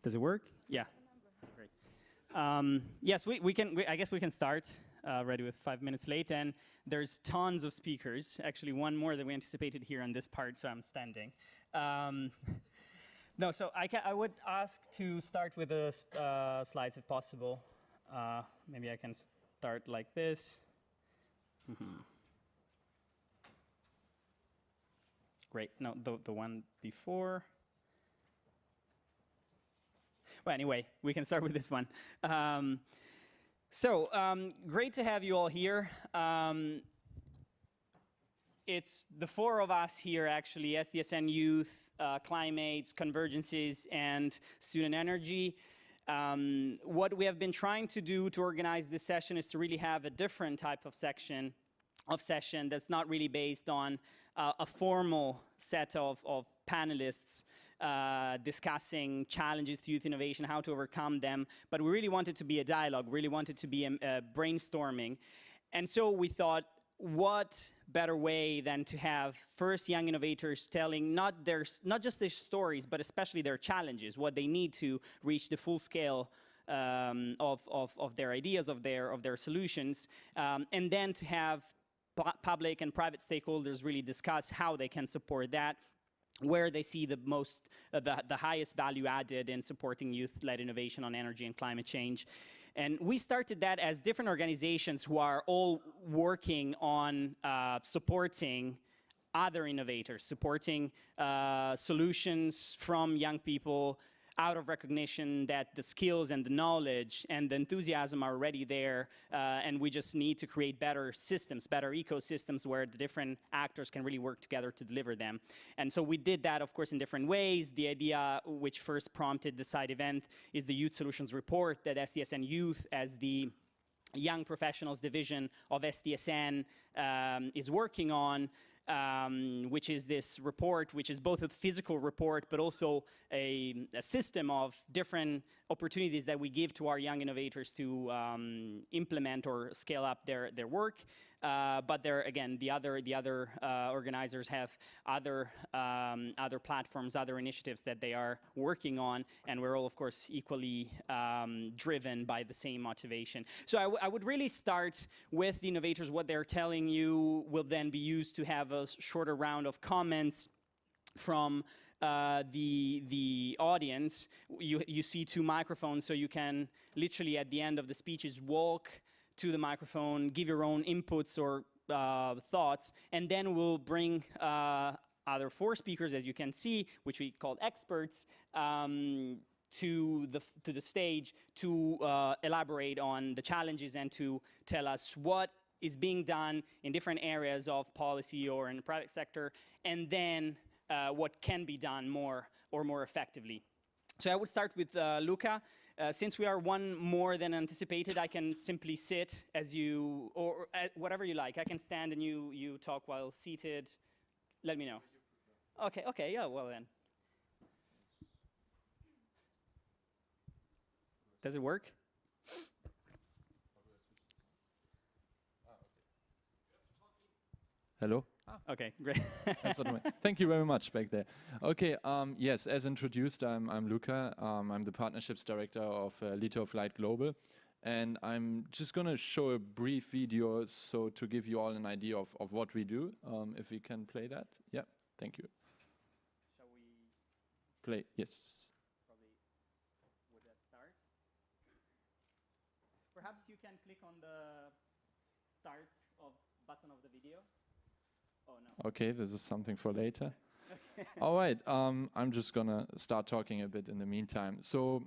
Does it work? Yeah. Great. Yes, I guess we can start already with 5 minutes late, and there's tons of speakers. Actually, one more than we anticipated here on this part, so I'm standing. No, so I would ask to start with the slides if possible. Maybe I can start like this. Great. No, the one before. Well, anyway, we can start with this one. Great to have you all here. It's the four of us here, actually, SDSN Youth, CliMates, Convergences, and Student Energy. What we have been trying to do to organize this session is to really have a different type of session that's not really based on a formal set of panelists discussing challenges to youth innovation, how to overcome them, but we really wanted to be a dialogue, really wanted to be a brainstorming. And so we thought, what better way than to have first young innovators telling not just their stories, but especially their challenges, what they need to reach the full scale of their ideas, of their solutions, and then to have public and private stakeholders really discuss how they can support that, where they see the highest value added in supporting youth-led innovation on energy and climate change. And we started that as different organizations who are all working on supporting other innovators, supporting solutions from young people, out of recognition that the skills and the knowledge and the enthusiasm are already there, and we just need to create better systems, better ecosystems where the different actors can really work together to deliver them. And so we did that, of course, in different ways. The idea which first prompted the side event is the Youth Solutions Report that SDSN Youth, as the Young Professionals Division of SDSN, is working on. Which is this report, which is both a physical report, but also a system of different opportunities that we give to our young innovators to implement or scale up their work. But there, again, the other organizers have other platforms, other initiatives that they are working on, and we're all, of course, equally driven by the same motivation. So I would really start with the innovators. What they're telling you will then be used to have a shorter round of comments from the audience. You see two microphones, so you can literally at the end of the speeches walk to the microphone, give your own inputs or thoughts, and then we'll bring other four speakers, as you can see, which we call experts, to the stage to elaborate on the challenges and to tell us what is being done in different areas of policy or in the private sector, and then what can be done more effectively. So I would start with Luca. Since we are one more than anticipated, I can simply sit as you, or whatever you like. I can stand and you talk while seated. Let me know. Okay, yeah, well then. Does it work? Hello? Okay, great. Thank you very much back there. Okay, yes, as introduced, I'm Luca. I'm the Partnerships Director of Liter of Light Global. And I'm just going to show a brief video so to give you all an idea of what we do. If we can play that. Yeah, thank you. Shall we play? Yes. Probably, would that start? Perhaps you can click on the start button of the video. Oh, no. Okay, this is something for later. Okay. All right, I'm just gonna start talking a bit in the meantime. So,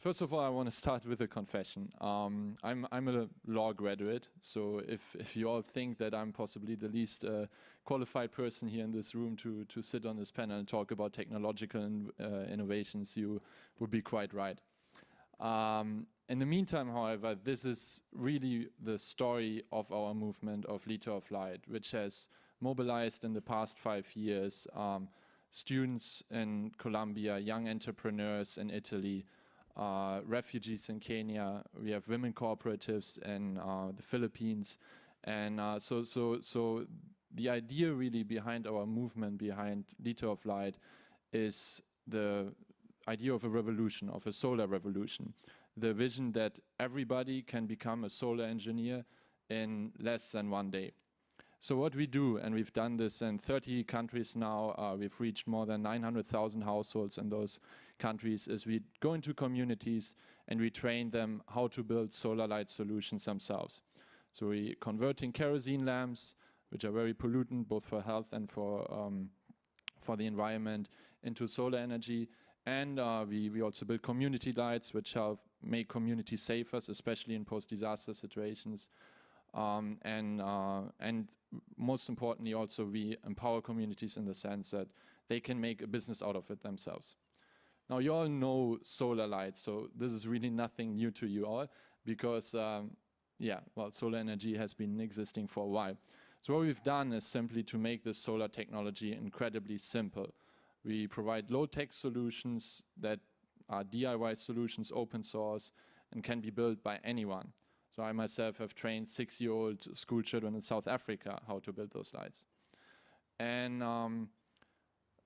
first of all, I want to start with a confession. I'm a law graduate, so if you all think that I'm possibly the least qualified person here in this room to sit on this panel and talk about technological innovations, you would be quite right. In the meantime, however, this is really the story of our movement of Liter of Light, which has mobilized in the past 5 years students in Colombia, young entrepreneurs in Italy, refugees in Kenya. We have women cooperatives in the Philippines. And so the idea really behind our movement, behind Liter of Light, is idea of a revolution, of a solar revolution. The vision that everybody can become a solar engineer in less than 1 day. So what we do, and we've done this in 30 countries now, we've reached more than 900,000 households in those countries, is we go into communities and we train them how to build solar light solutions themselves. So we converting kerosene lamps, which are very pollutant both for health and for the environment, into solar energy. And we also build community lights, which help make communities safer, especially in post-disaster situations. And most importantly, also we empower communities in the sense that they can make a business out of it themselves. Now, you all know solar lights, so this is really nothing new to you all, because, solar energy has been existing for a while. So what we've done is simply to make this solar technology incredibly simple. We provide low-tech solutions that are DIY solutions, open source, and can be built by anyone. So I myself have trained 6-year-old school children in South Africa how to build those lights. And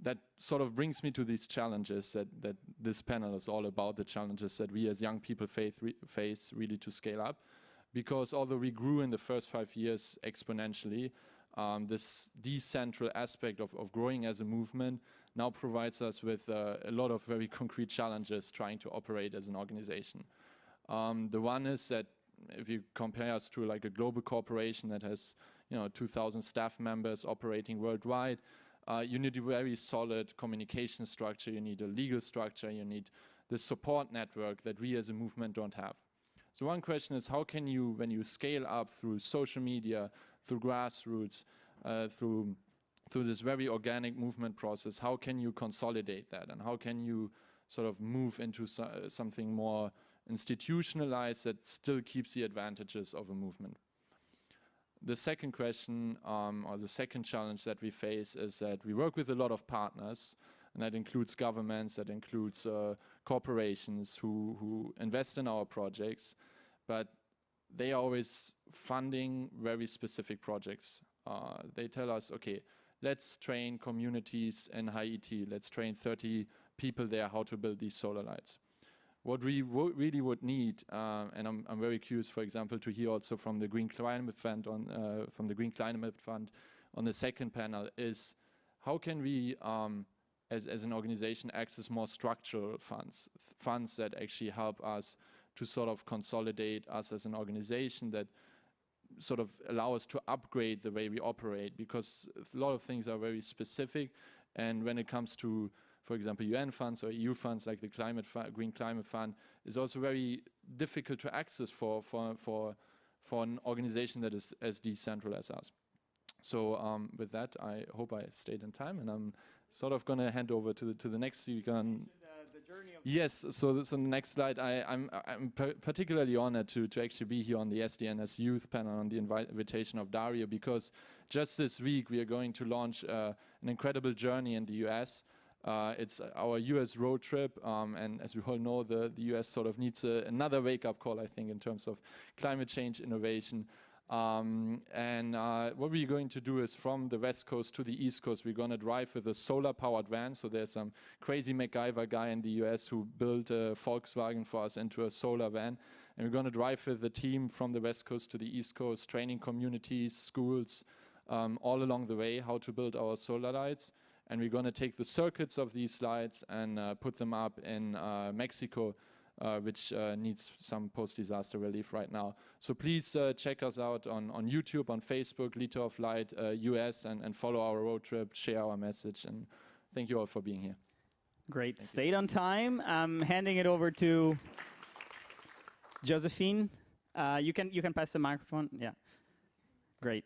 that sort of brings me to these challenges that this panel is all about, the challenges that we as young people face really to scale up. Because although we grew in the first 5 years exponentially, this decentral aspect of growing as a movement now provides us with a lot of very concrete challenges trying to operate as an organization. The one is that if you compare us to like a global corporation that has 2,000 staff members operating worldwide, you need a very solid communication structure, you need a legal structure, you need the support network that we as a movement don't have. So one question is, how can you, when you scale up through social media, through grassroots, through this very organic movement process, how can you consolidate that? And how can you sort of move into something more institutionalized that still keeps the advantages of a movement? The second question, or the second challenge that we face, is that we work with a lot of partners, and that includes governments, that includes corporations who invest in our projects, but they are always funding very specific projects. They tell us, okay, let's train communities in Haiti, let's train 30 people there how to build these solar lights. What we really would need, and I'm very curious, for example, to hear also from the Green Climate Fund on the second panel, is how can we, as an organization, access more structural funds that actually help us to sort of consolidate us as an organization, that sort of allow us to upgrade the way we operate, because a lot of things are very specific, and when it comes to, for example, UN funds or EU funds like the Green Climate Fund, is also very difficult to access for an organization that is as decentralized as us. So with that, I hope I stayed in time, and I'm sort of going to hand over to the next speaker. Yes, so on the next slide, I'm particularly honored to actually be here on the SDNS Youth panel on the invitation of Dario, because just this week we are going to launch an incredible journey in the US. It's our US road trip, and as we all know, the US sort of needs another wake-up call, I think, in terms of climate change innovation. What we're going to do is, from the West Coast to the East Coast, we're going to drive with a solar-powered van. So there's some crazy MacGyver guy in the US who built a Volkswagen for us into a solar van. And we're going to drive with the team from the West Coast to the East Coast, training communities, schools, all along the way, how to build our solar lights. And we're going to take the circuits of these lights and put them up in Mexico, which needs some post-disaster relief right now. So please check us out on YouTube, on Facebook, Liter of Light US, and follow our road trip, share our message, and thank you all for being here. Great, stayed on time. I'm handing it over to Josephine. You can pass the microphone. Yeah, great.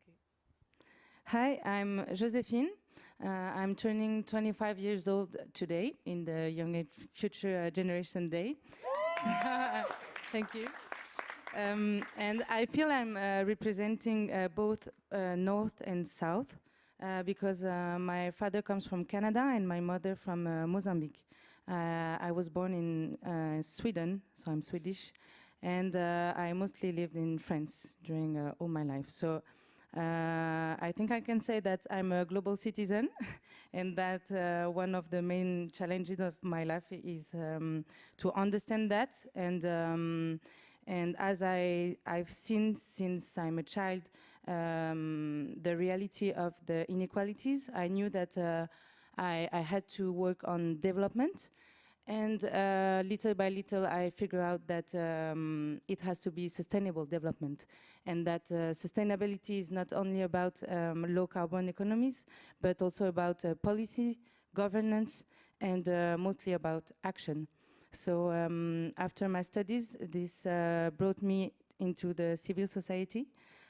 Okay. Hi, I'm Josephine. I'm turning 25 years old today in the Young Future Generation Day. So, thank you. And I feel I'm representing both North and South because my father comes from Canada and my mother from Mozambique. I was born in Sweden, so I'm Swedish, and I mostly lived in France during all my life. So I think I can say that I'm a global citizen and that one of the main challenges of my life is to understand that. And as I've seen since I'm a child the reality of the inequalities, I knew that I had to work on development. And little by little, I figure out that it has to be sustainable development, and that sustainability is not only about low carbon economies, but also about policy, governance, and mostly about action. So after my studies, this brought me into the civil society,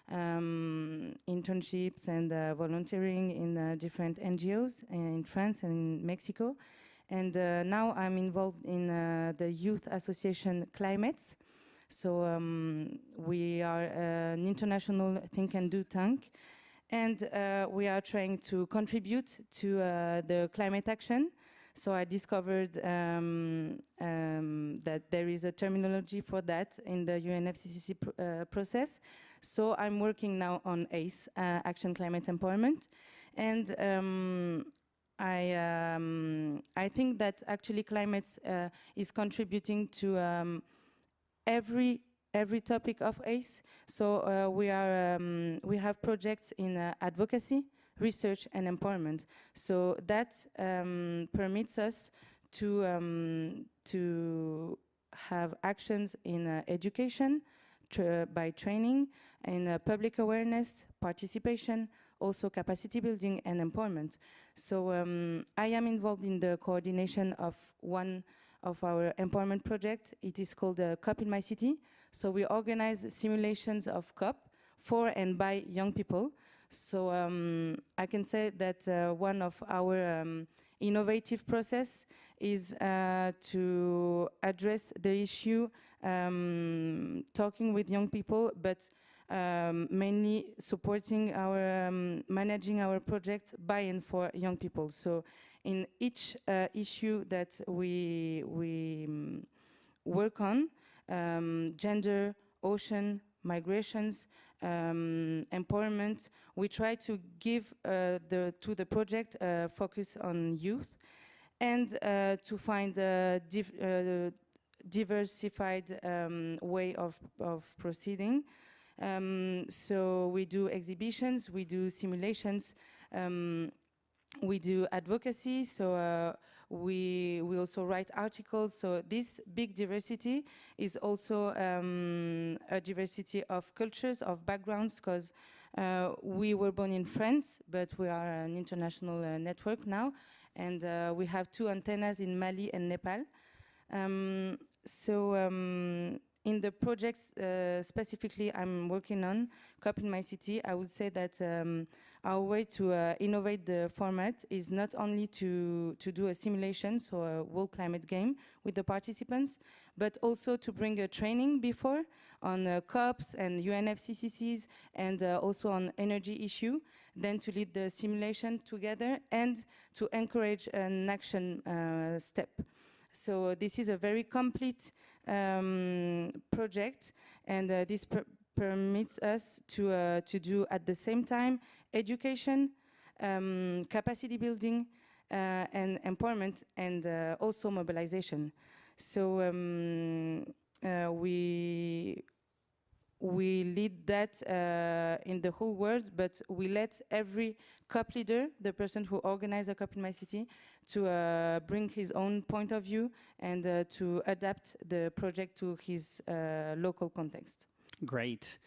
internships and volunteering in different NGOs in France and in Mexico. And now I'm involved in the youth association CliMates. So we are an international think and do tank. And we are trying to contribute to the climate action. So I discovered that there is a terminology for that in the UNFCCC process. So I'm working now on ACE, Action Climate Empowerment. And I think that actually CliMates is contributing to every topic of ACE. So we have projects in advocacy, research, and empowerment. So that permits us to have actions in education, by training, in public awareness, participation, also capacity building and empowerment. So I am involved in the coordination of one of our empowerment project. It is called COP in My City. So we organize simulations of COP for and by young people. So I can say that one of our innovative process is to address the issue talking with young people, but mainly supporting our, managing our project by and for young people. So in each issue that we work on, gender, ocean, migrations, empowerment, we try to give to the project focus on youth and to find a diversified way of proceeding. So we do exhibitions, we do simulations, we do advocacy, so we also write articles. So this big diversity is also a diversity of cultures, of backgrounds, because we were born in France, but we are an international network now, and we have 2 antennas in Mali and Nepal. In the projects specifically I'm working on, COP in My City, I would say that our way to innovate the format is not only to do a simulation, so a world climate game with the participants, but also to bring a training before on COPs and UNFCCCs and also on energy issue, then to lead the simulation together and to encourage an action step. So this is a very complete project, and this permits us to do at the same time education, capacity building, and empowerment, and also mobilization. So we lead that in the whole world, but we let every COP leader, the person who organized a COP in My City, to bring his own point of view and to adapt the project to his local context. Great.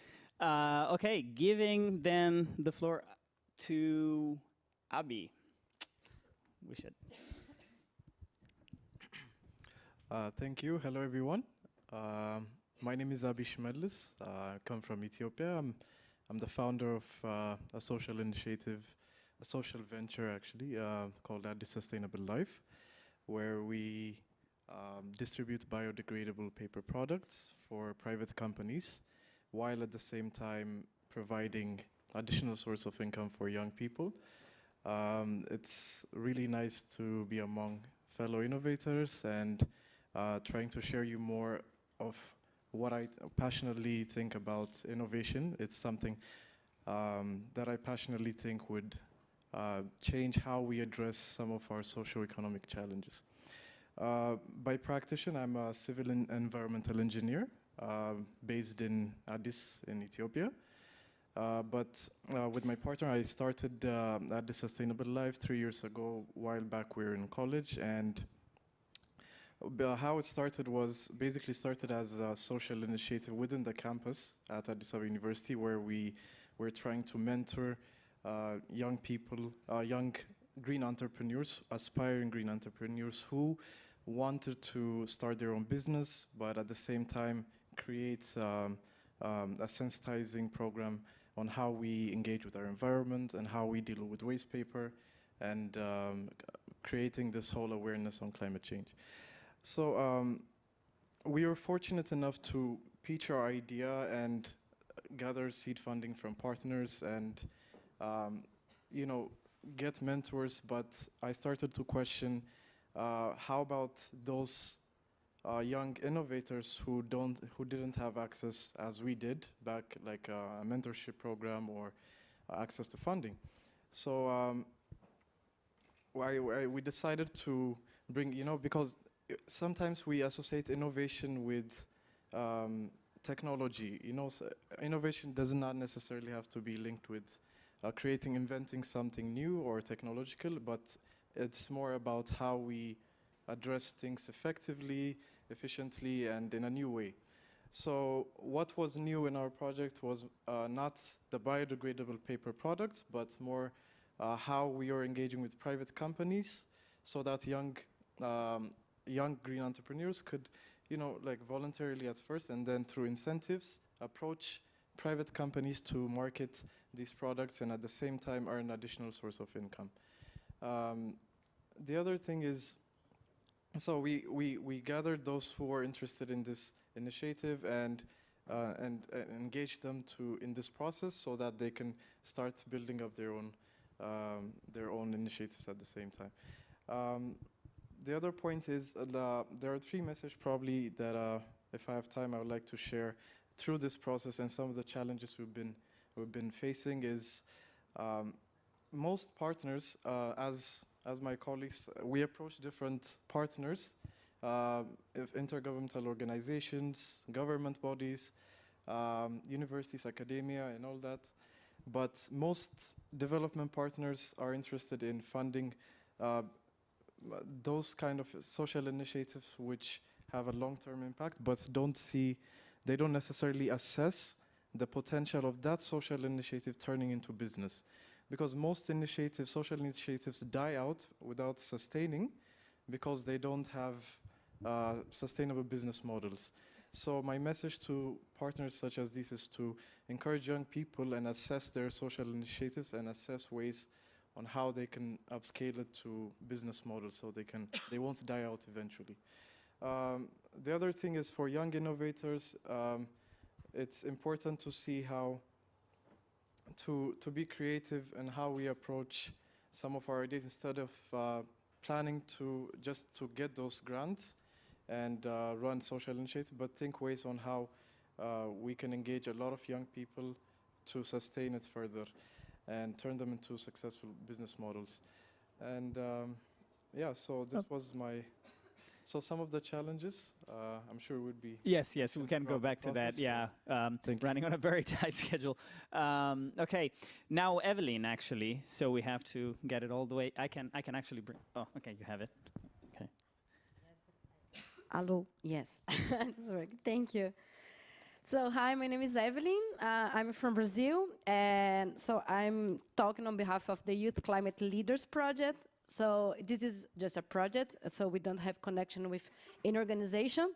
Okay, giving then the floor to Abi. We should. Thank you. Hello, everyone. My name is Abi Shmedlis. I come from Ethiopia. I'm the founder of a social initiative, a social venture actually, called Addis Sustainable Life, where we distribute biodegradable paper products for private companies, while at the same time providing additional source of income for young people. It's really nice to be among fellow innovators and trying to share you more of what I passionately think about innovation. It's something that I passionately think would change how we address some of our socio-economic challenges. By practitioner, I'm a civil and environmental engineer based in Addis in Ethiopia. But with my partner, I started at the Sustainable Life 3 years ago, while back we were in college. And how it started was basically started as a social initiative within the campus at Addis Ababa University, where we were trying to mentor young people, young green entrepreneurs, aspiring green entrepreneurs who wanted to start their own business, but at the same time create a sensitizing program on how we engage with our environment and how we deal with waste paper, and creating this whole awareness on climate change. So we were fortunate enough to pitch our idea and gather seed funding from partners and you know, get mentors, but I started to question how about those young innovators who didn't have access as we did back, like a mentorship program or access to funding. So we decided to bring, you know, because sometimes we associate innovation with technology. You know, so innovation does not necessarily have to be linked with inventing something new or technological, but it's more about how we address things effectively, efficiently, and in a new way. So what was new in our project was not the biodegradable paper products, but more how we are engaging with private companies so that young green entrepreneurs could, you know, like voluntarily at first and then through incentives approach private companies to market these products and at the same time earn additional source of income. The other thing is, so we gathered those who were interested in this initiative and engaged them in this process so that they can start building up their own initiatives at the same time. The other point is there are 3 messages probably that if I have time I would like to share through this process, and some of the challenges we've been facing is most partners, as my colleagues, we approach different partners, intergovernmental organizations, government bodies, universities, academia, and all that. But most development partners are interested in funding those kind of social initiatives which have a long-term impact, but they don't necessarily assess the potential of that social initiative turning into business. Because most social initiatives die out without sustaining because they don't have sustainable business models. So my message to partners such as this is to encourage young people and assess their social initiatives and assess ways on how they can upscale it to business models so they won't die out eventually. The other thing is for young innovators, it's important to see how to be creative in how we approach some of our ideas instead of planning to get those grants and run social initiatives, but think ways on how we can engage a lot of young people to sustain it further and turn them into successful business models. And yeah, so this was so some of the challenges, I'm sure would be... Yes, we can go back to that, yeah. Running on a very tight schedule. Okay, now Evelyn, actually, so we have to get it all the way. I can actually bring, oh, okay, you have it. Okay. Hello, yes, sorry, thank you. So, hi, my name is Evelyn. I'm from Brazil, and so I'm talking on behalf of the Youth Climate Leaders Project. So this is just a project, so we don't have connection with any organization,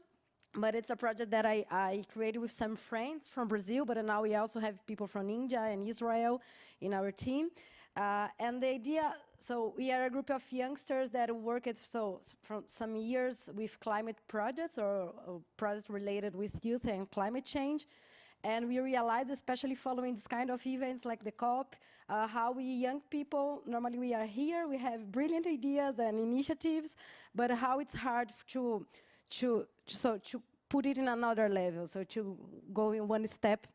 but it's a project that I created with some friends from Brazil, but now we also have people from India and Israel in our team. And the idea, so we are a group of youngsters that work from some years with climate projects or projects related with youth and climate change. And we realized, especially following this kind of events like the COP, how we young people, normally we are here, we have brilliant ideas and initiatives, but how it's hard to put it in another level, so to go in one step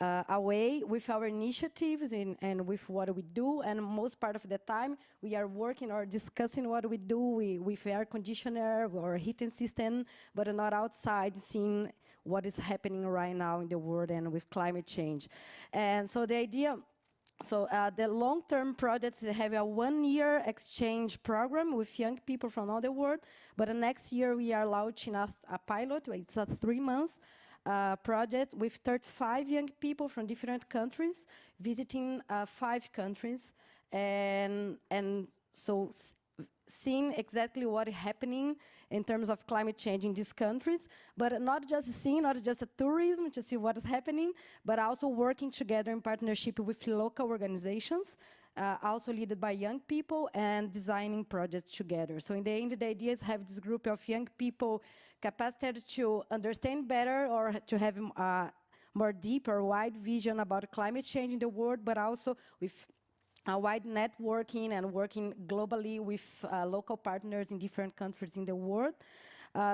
away with our initiatives and with what we do, and most part of the time we are working or discussing what we do with air conditioner or heating system, but not outside seeing what is happening right now in the world and with climate change. And so the idea, the long-term projects have a 1-year exchange program with young people from all the world, but next year we are launching a pilot. It's a 3-month project with 35 young people from different countries visiting 5 countries, and so seeing exactly what is happening in terms of climate change in these countries, but not just seeing, not just a tourism to see what is happening, but also working together in partnership with local organizations, also led by young people, and designing projects together. So in the end, the idea is have this group of young people capacitated to understand better or to have a more deep or wide vision about climate change in the world, but also with a wide networking and working globally with local partners in different countries in the world.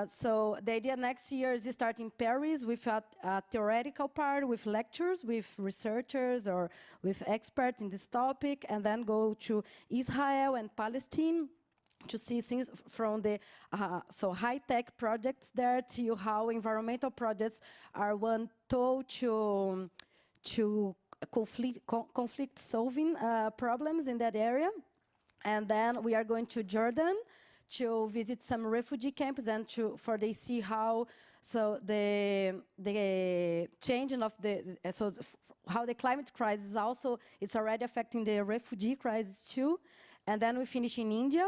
So the idea next year is to start in Paris with a theoretical part, with lectures, with researchers or with experts in this topic, and then go to Israel and Palestine to see things from the high-tech projects there to how environmental projects are one tool to conflict solving problems in that area. And then we are going to Jordan to visit some refugee camps and for they see how the changing of how the climate crisis also is already affecting the refugee crisis too. And then we finish in India.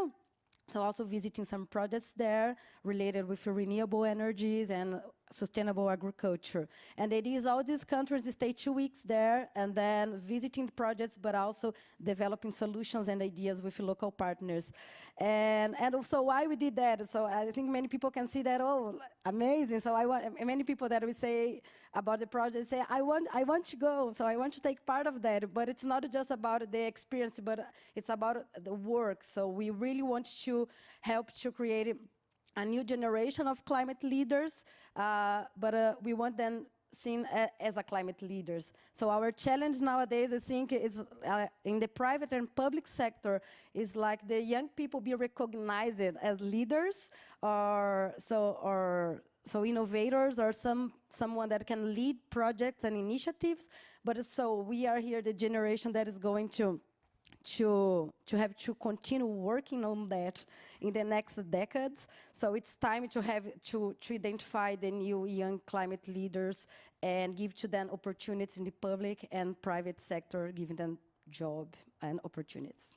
So also visiting some projects there related with renewable energies and sustainable agriculture. And the idea is all these countries stay 2 weeks there and then visiting projects, but also developing solutions and ideas with local partners. And also why we did that. So I think many people can see that, oh, amazing. So I want many people that we say about the project say, I want to go, so I want to take part of that. But it's not just about the experience, but it's about the work. So we really want to help to create a new generation of climate leaders, but we want them seen as a climate leaders. So our challenge nowadays, I think, is in the private and public sector, is like the young people be recognized as leaders, or innovators, or someone that can lead projects and initiatives. But so we are here, the generation that is going to have to continue working on that in the next decades. So it's time to have to identify the new young climate leaders and give to them opportunities in the public and private sector, giving them job and opportunities.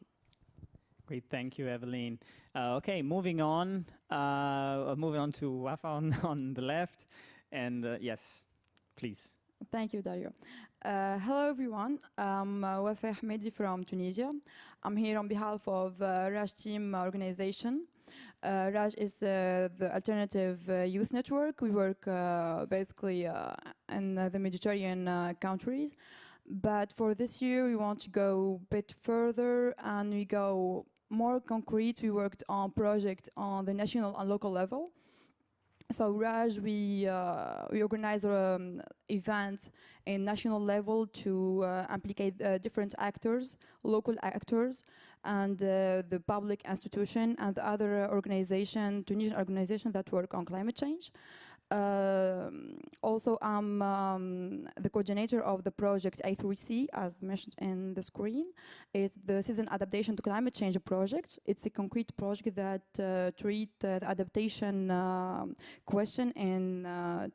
Great, thank you, Evelyn. Okay, moving on to Wafa on the left, and yes, please. Thank you, Dario. Hello, everyone. I'm Wafa Ahmedi from Tunisia. I'm here on behalf of Raj Team Organization. Raj is the alternative youth network. We work basically in the Mediterranean countries. But for this year, we want to go a bit further and we go more concrete. We worked on projects on the national and local level. So Raj, we organize events in national level to implicate different actors, local actors, and the public institution and the other organization, Tunisian organization that work on climate change. Also, I'm the coordinator of the project A3C, as mentioned in the screen. It's the Season Adaptation to Climate Change project. It's a concrete project that treats the adaptation question in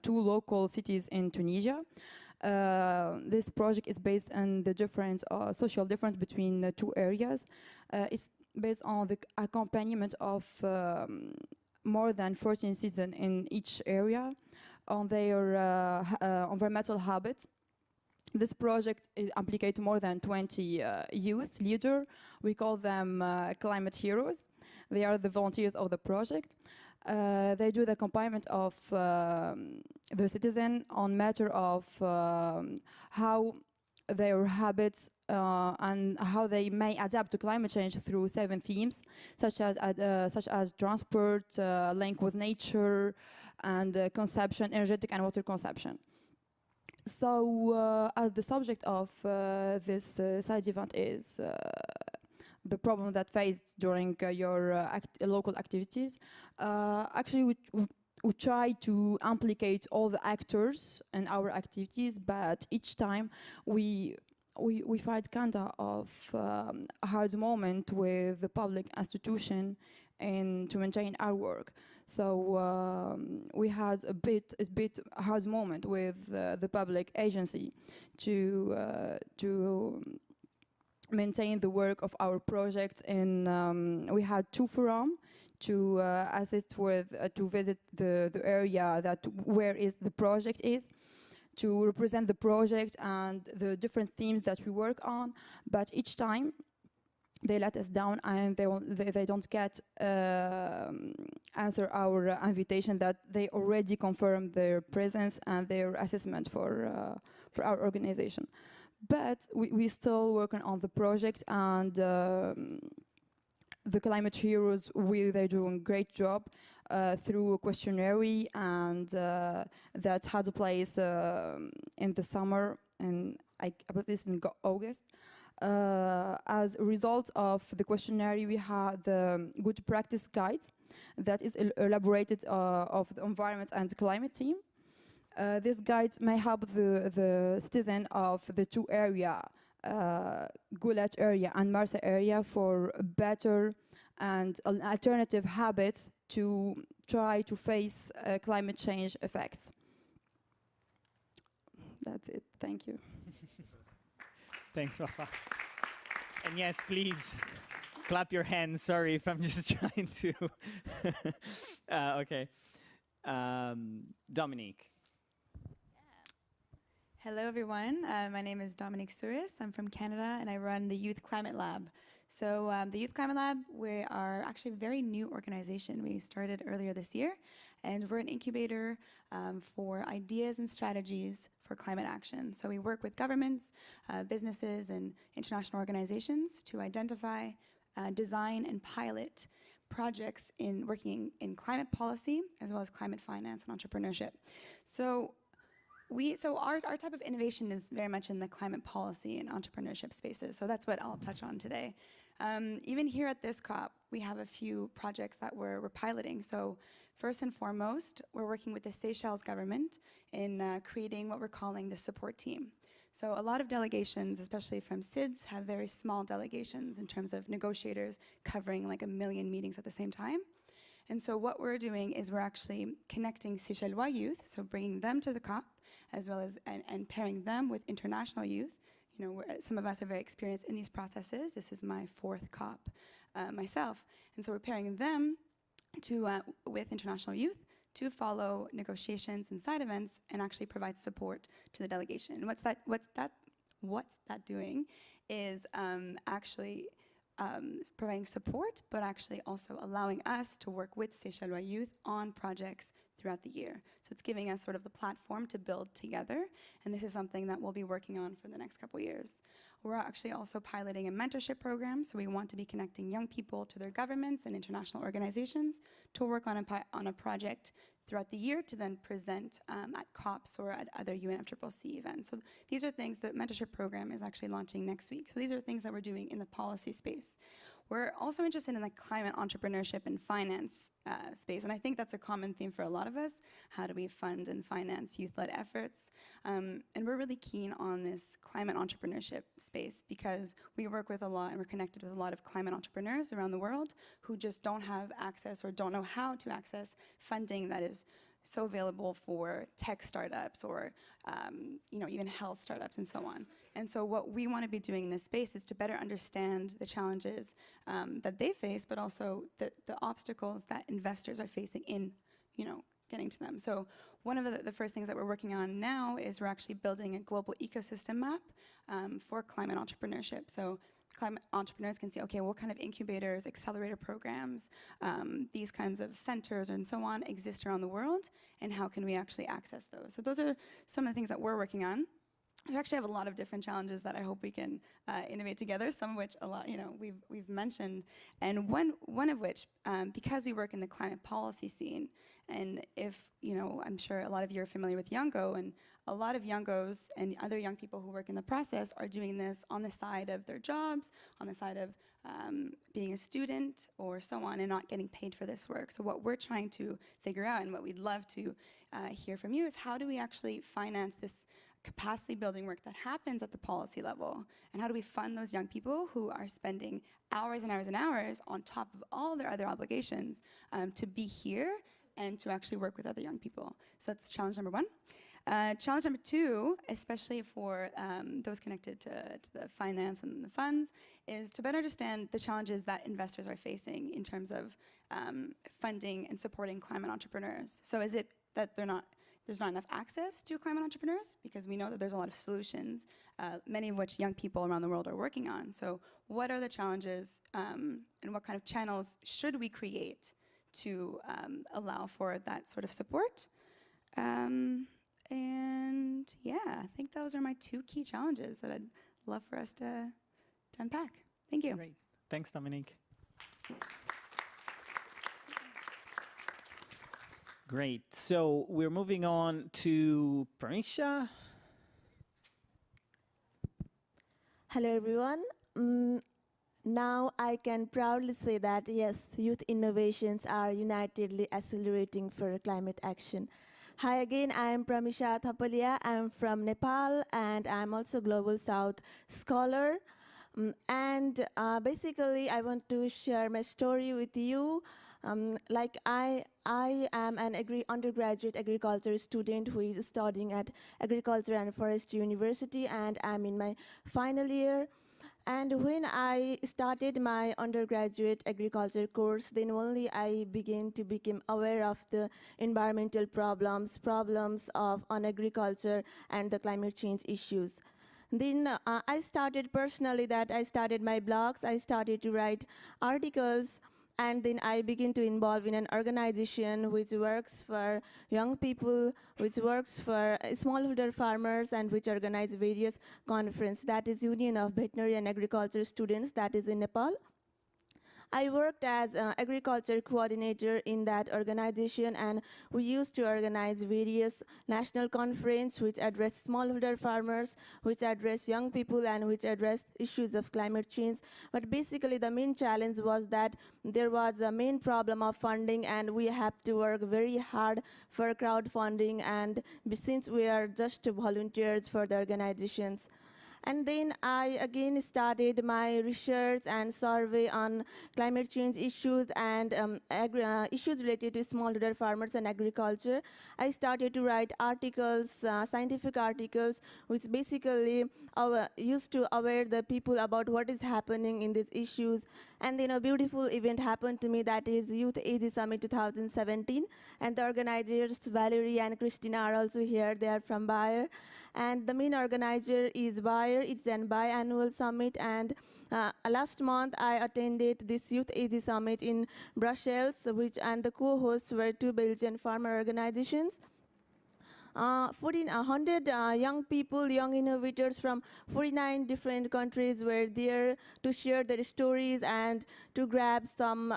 2 local cities in Tunisia. This project is based on the difference, social difference between the 2 areas. It's based on the accompaniment of more than 14 seasons in each area on their environmental habits. This project implicates more than 20 youth leaders. We call them climate heroes. They are the volunteers of the project. They do the accompaniment of the citizen on matter of how their habits and how they may adapt to climate change through 7 themes, such as transport, link with nature, and consumption, energetic and water consumption. So the subject of this side event is the problem that faced during your local activities. Actually, we try to implicate all the actors in our activities, but each time we find kind of a hard moment with the public institution and to maintain our work. So we had a bit hard moment with the public agency to maintain the work of our project. And we had 2 forums to assist with to visit the area where the project is, to represent the project and the different themes that we work on. But each time they let us down, and they don't get answer our invitation that they already confirmed their presence and their assessment for our organization. But we still working on the project, and the climate heroes, they're doing a great job through a questionnaire, and that had a place in the summer, and I believe this in August. As a result of the questionnaire, we had the good practice guide that is elaborated of the environment and climate team. This guide may help the citizen of the 2 areas, Goulet area and Marsa area, for a better and an alternative habit to try to face climate change effects. That's it. Thank you. Thanks, Wafa. And yes, please clap your hands. Sorry if I'm just trying to. Okay. Dominique. Hello, everyone. My name is Dominique Souris. I'm from Canada, and I run the Youth Climate Lab. So the Youth Climate Lab, we are actually a very new organization. We started earlier this year, and we're an incubator for ideas and strategies for climate action. So we work with governments, businesses, and international organizations to identify, design, and pilot projects in working in climate policy, as well as climate finance and entrepreneurship. So our type of innovation is very much in the climate policy and entrepreneurship spaces. So that's what I'll touch on today. Even here at this COP, we have a few projects that we're piloting. So first and foremost, we're working with the Seychelles government in creating what we're calling the support team. So a lot of delegations, especially from SIDS, have very small delegations in terms of negotiators covering like 1 million meetings at the same time. And so what we're doing is we're actually connecting Seychellois youth, so bringing them to the COP, as well as and pairing them with international youth. You know, some of us are very experienced in these processes. This is my 4th COP myself. And so we're pairing them with international youth to follow negotiations and side events and actually provide support to the delegation. And what's that doing is actually providing support, but actually also allowing us to work with Seychellois youth on projects throughout the year. So it's giving us sort of the platform to build together, and this is something that we'll be working on for the next couple years. We're actually also piloting a mentorship program, so we want to be connecting young people to their governments and international organizations to work on a project throughout the year to then present at COPs or at other UNFCCC events. So these are things that mentorship program is actually launching next week. So these are things that we're doing in the policy space. We're also interested in the climate entrepreneurship and finance space, and I think that's a common theme for a lot of us. How do we fund and finance youth-led efforts? And we're really keen on this climate entrepreneurship space because we work with a lot and we're connected with a lot of climate entrepreneurs around the world who just don't have access or don't know how to access funding that is so available for tech startups or even health startups and so on. And so what we want to be doing in this space is to better understand the challenges that they face, but also the obstacles that investors are facing in getting to them. So one of the first things that we're working on now is we're actually building a global ecosystem map for climate entrepreneurship. So climate entrepreneurs can see, okay, what kind of incubators, accelerator programs, these kinds of centers and so on exist around the world, and how can we actually access those? So those are some of the things that we're working on. we actually have a lot of different challenges that I hope we can innovate together, some of which we've mentioned, and one of which, because we work in the climate policy scene, and if, I'm sure a lot of you are familiar with Youngo, and a lot of Youngos and other young people who work in the process are doing this on the side of their jobs, on the side of being a student or so on, and not getting paid for this work. So what we're trying to figure out, and what we'd love to hear from you, is how do we actually finance this capacity building work that happens at the policy level, and how do we fund those young people who are spending hours and hours and hours on top of all their other obligations to be here and to actually work with other young people. So that's challenge number one. Challenge number two, especially for those connected to the finance and the funds, is to better understand the challenges that investors are facing in terms of funding and supporting climate entrepreneurs. So is it that there's not enough access to climate entrepreneurs? Because we know that there's a lot of solutions, many of which young people around the world are working on. So what are the challenges and what kind of channels should we create to allow for that sort of support? And yeah, I think those are my two key challenges that I'd love for us to unpack. Thank you. Great. Thanks, Dominique. Great. So we're moving on to Pramisha. Hello, everyone. Now I can proudly say that, yes, youth innovations are unitedly accelerating for climate action. Hi again, I am Pramisha Thapalia. I am from Nepal, and I'm also Global South scholar. Basically, I want to share my story with you. Like I am an undergraduate agriculture student who is studying at Agriculture and Forestry University, and I'm in my final year. And when I started my undergraduate agriculture course, then only I began to become aware of the environmental problems on agriculture and the climate change issues. Then I started personally that I started my blogs, I started to write articles, and then I began to involve in an organization which works for young people, which works for smallholder farmers, and which organize various conferences. That is Union of Veterinary and Agriculture Students, that is in Nepal. I worked as an agriculture coordinator in that organization, and we used to organize various national conferences which address smallholder farmers, which address young people, and which address issues of climate change. But basically the main challenge was that there was a main problem of funding, and we have to work very hard for crowdfunding, and since we are just volunteers for the organizations. And then I again started my research and survey on climate change issues and issues related to smallholder farmers and agriculture. I started to write articles, scientific articles, which basically used to aware the people about what is happening in these issues. And then a beautiful event happened to me, that is Youth Summit 2017. And the organizers, Valerie and Christina, are also here. They are from Bayer. And the main organizer is Bayer. It's an biannual summit. And last month, I attended this Youth Summit in Brussels, and the co-hosts were two Belgian farmer organizations. 1,400 young people, young innovators from 49 different countries were there to share their stories and to grab some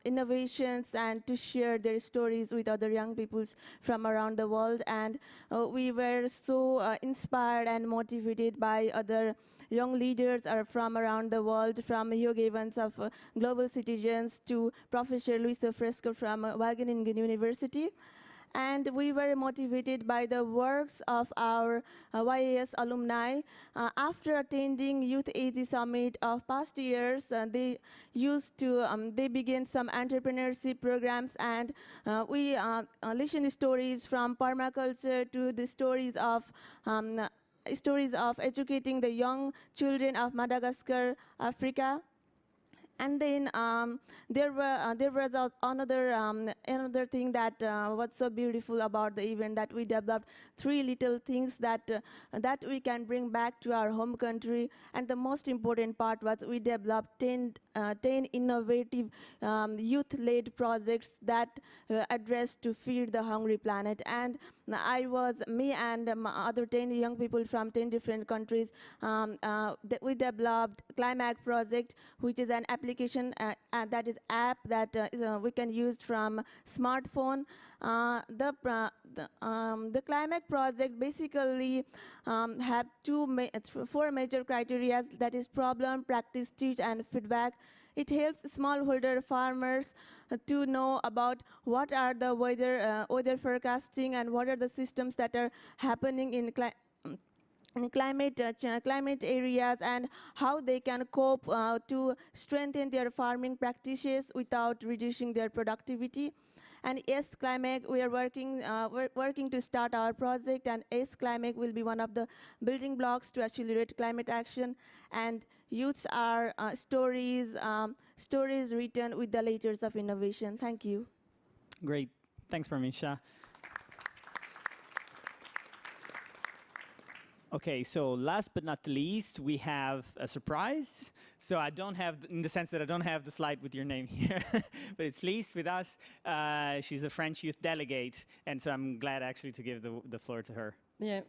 innovations and to share their stories with other young people from around the world. And we were so inspired and motivated by other young leaders are from around the world, from Hugh Evans of Global Citizens to Professor Luis Fresco from Wageningen University. And we were motivated by the works of our YAS alumni. After attending Youth Summit of past years, they began some entrepreneurship programs, and we listened stories from permaculture to the stories of educating the young children of Madagascar, Africa. And then there was another thing that was so beautiful about the event, that we developed 3 little things that we can bring back to our home country. And the most important part was we developed 10 innovative youth-led projects that address to feed the hungry planet. And Me and other 10 young people from 10 different countries, we developed CliMates project, which is an application that is app that we can use from smartphone. The CliMates project basically have four major criteria, that is problem, practice, teach, and feedback. It helps smallholder farmers to know about what are the weather forecasting and what are the systems that are happening in climate areas, and how they can cope to strengthen their farming practices without reducing their productivity. And yes, CliMates, we are working to start our project, and yes, CliMates will be one of the building blocks to accelerate climate action. And youths are stories written with the letters of innovation. Thank you. Great. Thanks, Parmisha. Okay, so last but not least, we have a surprise. So I don't have, in the sense that I don't have the slide with your name here, but it's Lise with us. She's the French youth delegate, and so I'm glad actually to give the floor to her. Yeah.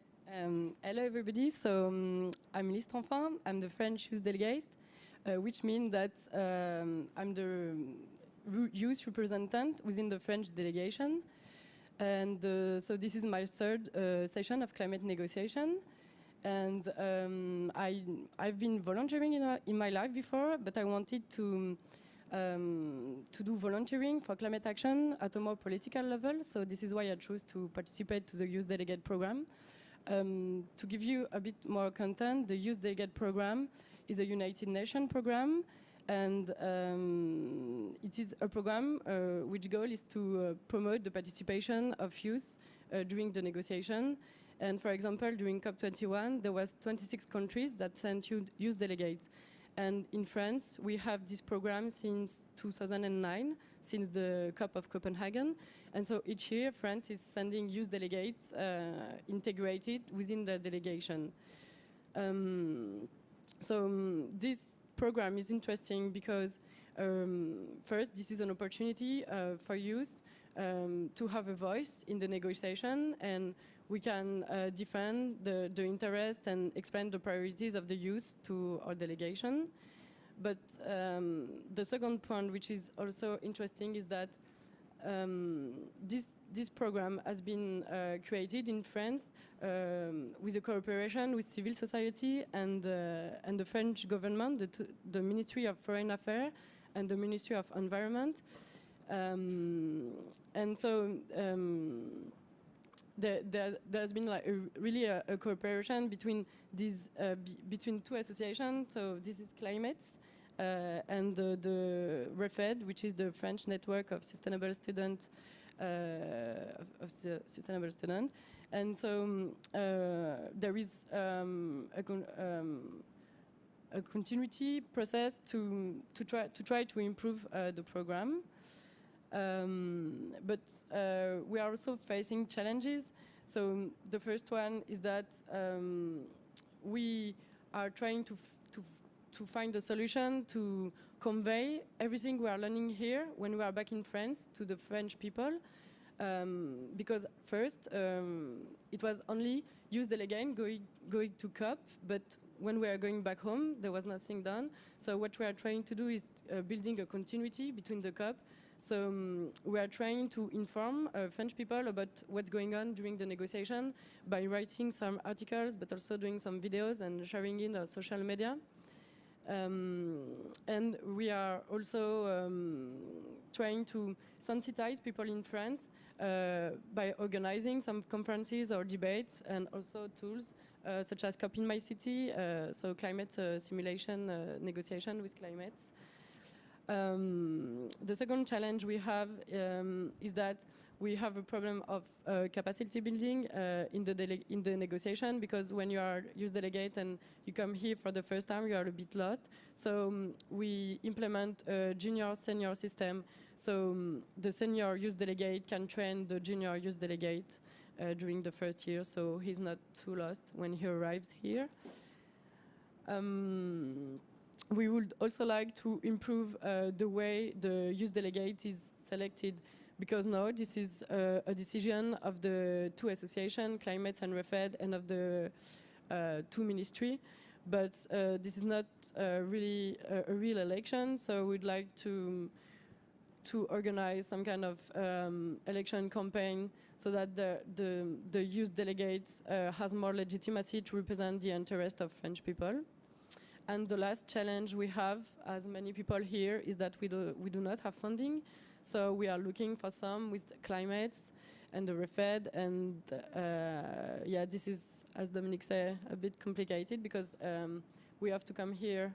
Hello, everybody. So I'm Lise Tranfin. I'm the French youth delegate, which means that I'm the youth representative within the French delegation. And so this is my third session of climate negotiation. And I've been volunteering in my life before, but I wanted to do volunteering for climate action at a more political level. So this is why I chose to participate to the Youth Delegate program. To give you a bit more content, the Youth Delegate program is a United Nations program, and it is a program which goal is to promote the participation of youth during the negotiation. And for example, during COP21, there was 26 countries that sent youth delegates. And in France, we have this program since 2009, since the COP of Copenhagen. And so each year, France is sending youth delegates integrated within the delegation. This program is interesting because first, this is an opportunity for youth to have a voice in the negotiation, and we can defend the interest and explain the priorities of the youth to our delegation. But the second point, which is also interesting, is that this program has been created in France with a cooperation with civil society and the French government, the Ministry of Foreign Affairs and the Ministry of Environment. And so there's been like really a cooperation between these between two associations. So this is CliMates and the REFED, which is the French network of sustainable students sustainable student. And so there is a continuity process to try to improve the program. But we are also facing challenges. So the first one is that we are trying to find a solution to convey everything we are learning here when we are back in France to the French people. Because first, it was only youth delegate going to COP, but when we are going back home, there was nothing done. So what we are trying to do is building a continuity between the COP. So we are trying to inform French people about what's going on during the negotiation by writing some articles, but also doing some videos and sharing in social media. And we are also trying to sensitize people in France by organizing some conferences or debates, and also tools such as COP in My City, so climate simulation negotiation with CliMates. The second challenge we have is that we have a problem of capacity building in the negotiation, because when you are youth delegate and you come here for the first time, you are a bit lost. So we implement a junior-senior system. So the senior youth delegate can train the junior youth delegate during the first year, so he's not too lost when he arrives here. We would also like to improve the way the youth delegate is selected, because now this is a decision of the two associations, CliMates and REFED, and of the two ministry. But this is not really a real election, so we'd like to organize some kind of election campaign so that the youth delegates has more legitimacy to represent the interest of French people. And the last challenge we have, as many people here, is that we do not have funding. So we are looking for some with CliMates and the REFED. And yeah, this is, as Dominic said, a bit complicated because we have to come here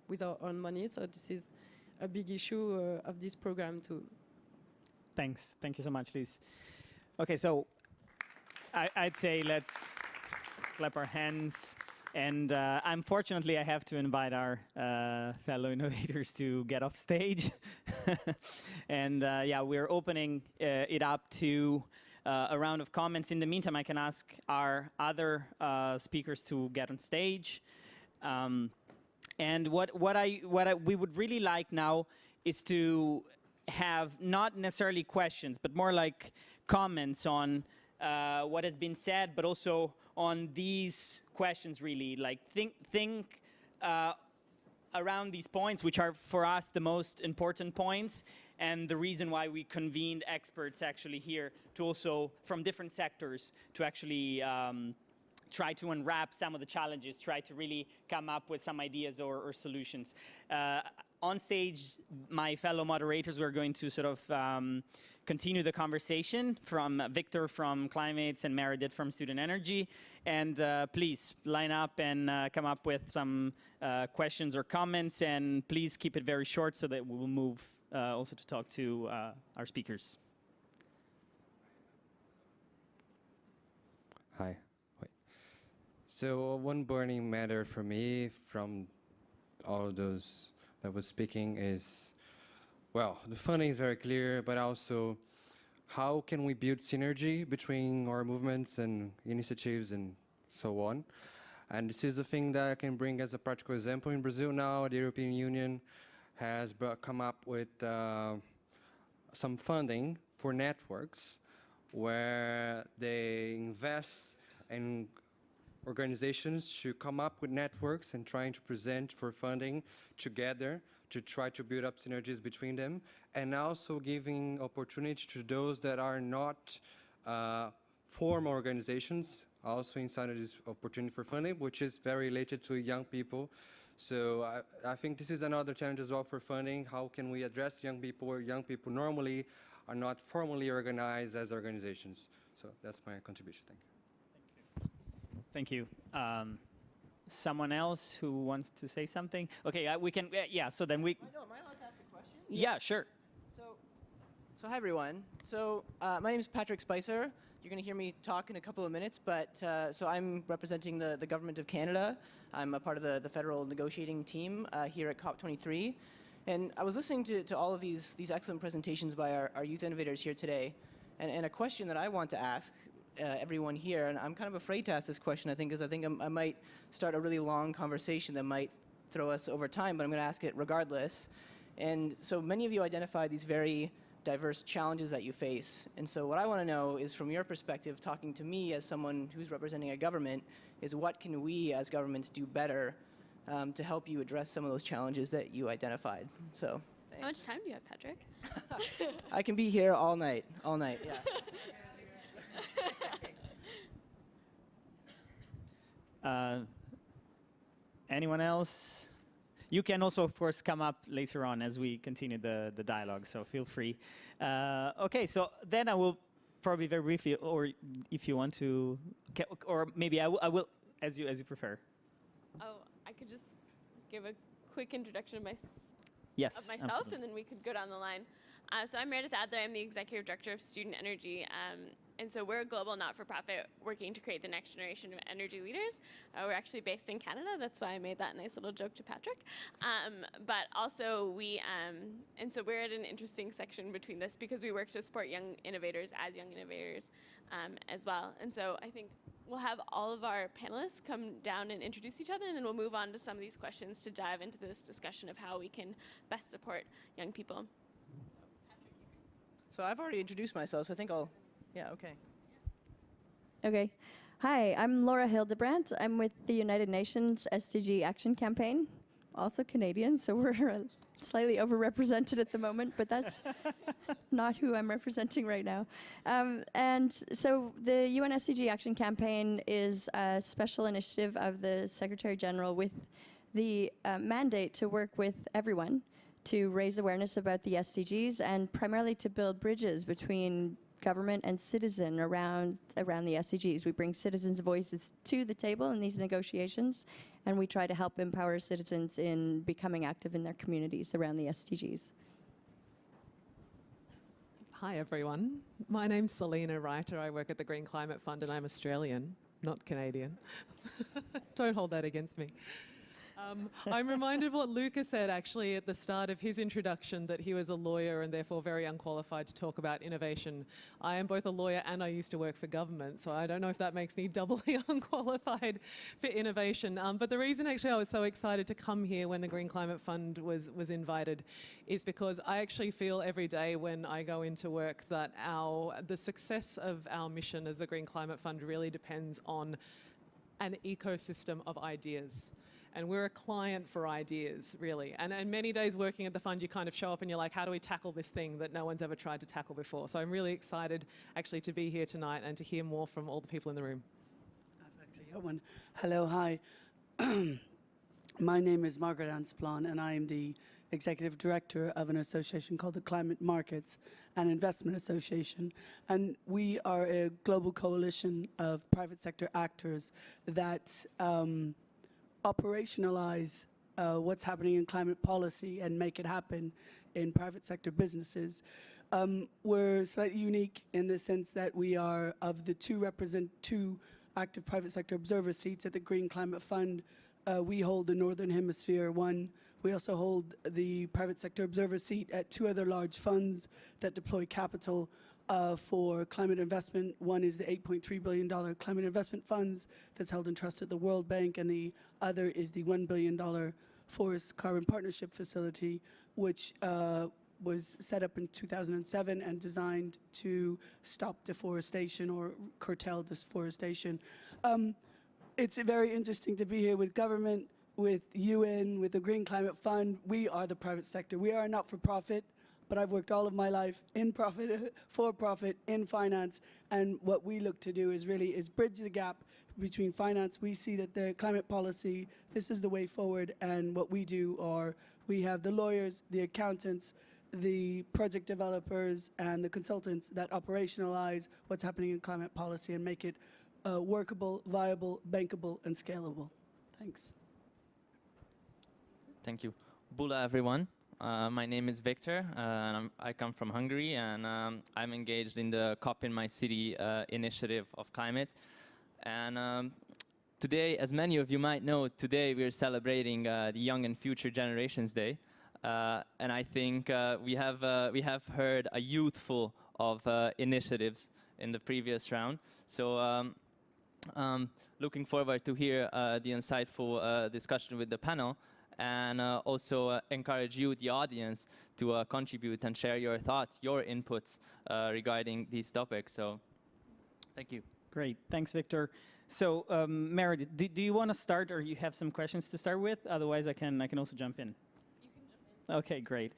with our own money. So this is a big issue of this program too. Thanks. Thank you so much, Liz. Okay, so I'd say let's clap our hands. And unfortunately, I have to invite our fellow innovators to get off stage. And yeah, we're opening it up to a round of comments. In the meantime, I can ask our other speakers to get on stage. And what we would really like now is to have not necessarily questions, but more like comments on what has been said, but also on these questions, really. Like think around these points, which are for us the most important points, and the reason why we convened experts actually here to also from different sectors to actually try to unwrap some of the challenges, try to really come up with some ideas or solutions. On stage, my fellow moderators, we're going to sort of continue the conversation from Victor from CliMates and Meredith from Student Energy. And please line up and come up with some questions or comments, and please keep it very short so that we will move also to talk to our speakers. Hi. Wait. So one burning matter for me from all of those that was speaking is, well, the funding is very clear, but also how can we build synergy between our movements and initiatives and so on. And this is the thing that I can bring as a practical example. In Brazil now, the European Union has come up with some funding for networks where they invest in organizations to come up with networks and trying to present for funding together to try to build up synergies between them, and also giving opportunity to those that are not formal organizations also inside of this opportunity for funding, which is very related to young people. So I think this is another challenge as well for funding. How can we address young people where young people normally are not formally organized as organizations? So that's my contribution. Thank you. Thank you. Someone else who wants to say something? Okay, we can, yeah, so then we... Am I allowed to ask a question? Yeah, sure. So hi everyone. So my name is Patrick Spicer. You're going to hear me talk in a couple of minutes, but so I'm representing the Government of Canada. I'm a part of the federal negotiating team here at COP23. And I was listening to all of these excellent presentations by our youth innovators here today. And a question that I want to ask everyone here, and I'm kind of afraid to ask this question, I think, because I think I might start a really long conversation that might throw us over time, but I'm going to ask it regardless. And so many of you identified these very diverse challenges that you face. And so what I want to know is, from your perspective, talking to me as someone who's representing a government, is what can we as governments do better to help you address some of those challenges that you identified? So, thanks. How much time do you have, Patrick? I can be here all night, yeah. Anyone else? You can also, of course, come up later on as we continue the dialogue, so feel free. Okay, so then I will probably very briefly, or if you want to, or maybe I will as you prefer. Oh, I could just give a quick introduction of myself, absolutely. and then we could go down the line. So I'm Meredith Adler. I'm the Executive Director of Student Energy. And so we're a global not-for-profit working to create the next generation of energy leaders. We're actually based in Canada. That's why I made that nice little joke to Patrick. But also and so we're at an interesting section between this because we work to support young innovators as young innovators as well. And so I think we'll have all of our panelists come down and introduce each other, and then we'll move on to some of these questions to dive into this discussion of how we can best support young people. So I've already introduced myself, so I think I'll, yeah, okay. Okay. Hi, I'm Laura Hildebrandt. I'm with the United Nations SDG Action Campaign, also Canadian, so we're slightly overrepresented at the moment, but that's not who I'm representing right now. And so the UN SDG Action Campaign is a special initiative of the Secretary General with the mandate to work with everyone to raise awareness about the SDGs and primarily to build bridges between government and citizen around the SDGs. We bring citizens' voices to the table in these negotiations, and we try to help empower citizens in becoming active in their communities around the SDGs. Hi everyone, my name's Solène Reiter. I work at the Green Climate Fund and I'm Australian, not Canadian. Don't hold that against me. I'm reminded of what Luca said actually at the start of his introduction, that he was a lawyer and therefore very unqualified to talk about innovation. I am both a lawyer and I used to work for government, so I don't know if that makes me doubly unqualified for innovation. But the reason actually I was so excited to come here when the Green Climate Fund was invited is because I actually feel every day when I go into work that the success of our mission as the Green Climate Fund really depends on an ecosystem of ideas. And we're a client for ideas, really. And many days working at the fund, you kind of show up and you're like, how do we tackle this thing that no one's ever tried to tackle before? So I'm really excited actually to be here tonight and to hear more from all the people in the room. Hello, hi. My name is Margaret Ann Splon, and I am the Executive Director of an association called the Climate Markets and Investment Association. And we are a global coalition of private sector actors that operationalize what's happening in climate policy and make it happen in private sector businesses. We're slightly unique in the sense that we are, of the two active private sector observer seats at the Green Climate Fund, we hold the Northern Hemisphere one. We also hold the private sector observer seat at two other large funds that deploy capital for climate investment. One is the $8.3 billion climate investment funds that's held in trust at the World Bank, and the other is the $1 billion Forest Carbon Partnership Facility, which was set up in 2007 and designed to stop deforestation or curtail deforestation. It's very interesting to be here with government, with UN, with the Green Climate Fund. We are the private sector. We are a not-for-profit, but I've worked all of my life in profit, for profit, in finance, and what we look to do is bridge the gap between finance. We see that the climate policy, this is the way forward, and what we do are, we have the lawyers, the accountants, the project developers, and the consultants that operationalize what's happening in climate policy and make it workable, viable, bankable, and scalable. Thanks. Thank you. Bula, everyone. My name is Victor, and I come from Hungary, and I'm engaged in the COP in My City initiative of climate. And today, as many of you might know, today we're celebrating the Young and Future Generations Day. And I think we have heard a youthful of initiatives in the previous round. So looking forward to hear the insightful discussion with the panel. And also encourage you, the audience, to contribute and share your thoughts, your inputs regarding these topics. So, thank you. Great, thanks, Victor. So, Meredith, do you want to start, or you have some questions to start with? Otherwise, I can also jump in. You can jump in. Okay, great.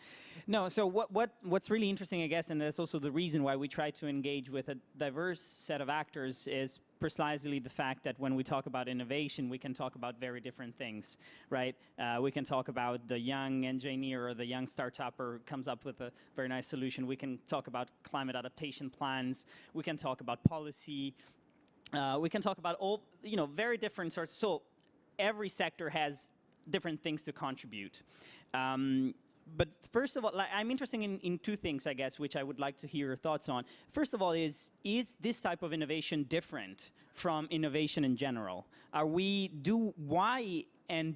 No, so what's really interesting, I guess, and that's also the reason why we try to engage with a diverse set of actors, is precisely the fact that when we talk about innovation, we can talk about very different things, right? We can talk about the young engineer or the young startupper comes up with a very nice solution. We can talk about climate adaptation plans. We can talk about policy. We can talk about all, very different sorts. So every sector has different things to contribute. But first of all, I'm interested in two things, I guess, which I would like to hear your thoughts on. First of all, is this type of innovation different from innovation in general? Why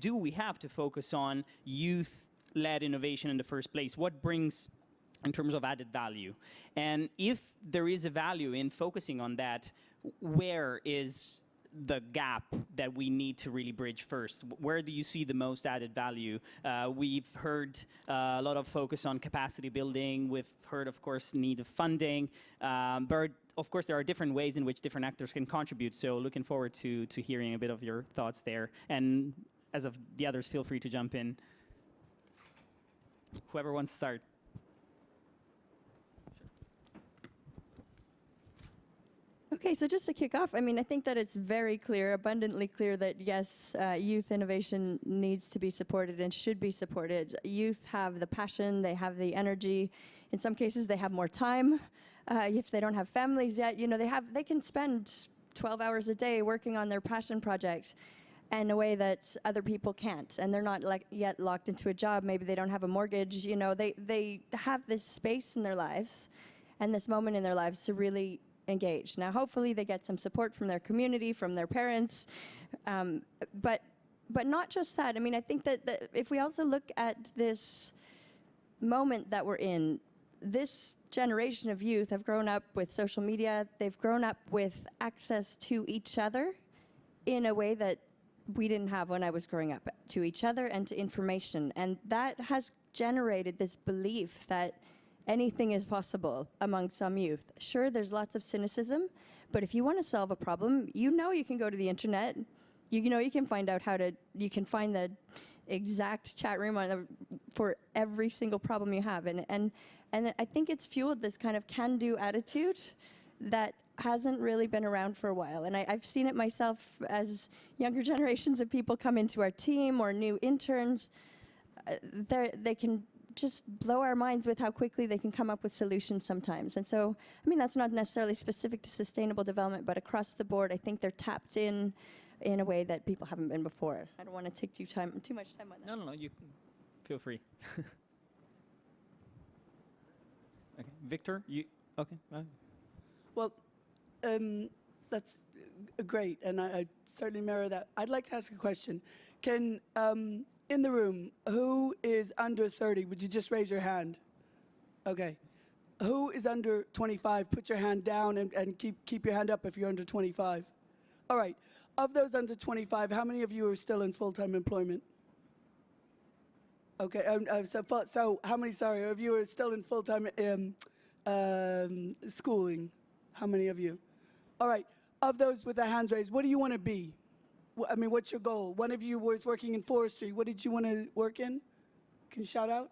do we have to focus on youth-led innovation in the first place? What brings in terms of added value? And if there is a value in focusing on that, where is the gap that we need to really bridge first? Where do you see the most added value? We've heard a lot of focus on capacity building. We've heard, of course, need of funding. But of course, there are different ways in which different actors can contribute. So looking forward to hearing a bit of your thoughts there. And as of the others, feel free to jump in. Whoever wants to start. Okay, so just to kick off, I mean, I think that it's very clear, abundantly clear that yes, youth innovation needs to be supported and should be supported. Youth have the passion, they have the energy. In some cases, they have more time. If they don't have families yet, you know, they can spend 12 hours a day working on their passion project in a way that other people can't, and they're not yet locked into a job. Maybe they don't have a mortgage. You know, they have this space in their lives and this moment in their lives to really engage. Now, hopefully they get some support from their community, from their parents, but not just that. I mean, I think that if we also look at this moment that we're in, this generation of youth have grown up with social media. They've grown up with access to each other in a way that we didn't have when I was growing up, to each other and to information. And that has generated this belief that anything is possible among some youth. Sure, there's lots of cynicism, but if you want to solve a problem, you know you can go to the internet. You know you can find out you can find the exact chat room for every single problem you have. And I think it's fueled this kind of can-do attitude that hasn't really been around for a while. And I've seen it myself as younger generations of people come into our team or new interns. They can just blow our minds with how quickly they can come up with solutions sometimes. And so, I mean, that's not necessarily specific to sustainable development, but across the board, I think they're tapped in a way that people haven't been before. I don't want to take too much time on that. No, you feel free. Okay. Victor, you, okay. Well, that's great, and I certainly mirror that. I'd like to ask a question. Can, in the room, who is under 30? Would you just raise your hand? Okay. Who is under 25? Put your hand down and keep your hand up if you're under 25. All right. Of those under 25, how many of you are still in full-time employment? Okay. So how many, sorry, of you are still in full-time schooling? How many of you? All right. Of those with their hands raised, what do you want to be? I mean, what's your goal? One of you was working in forestry. What did you want to work in? Can you shout out?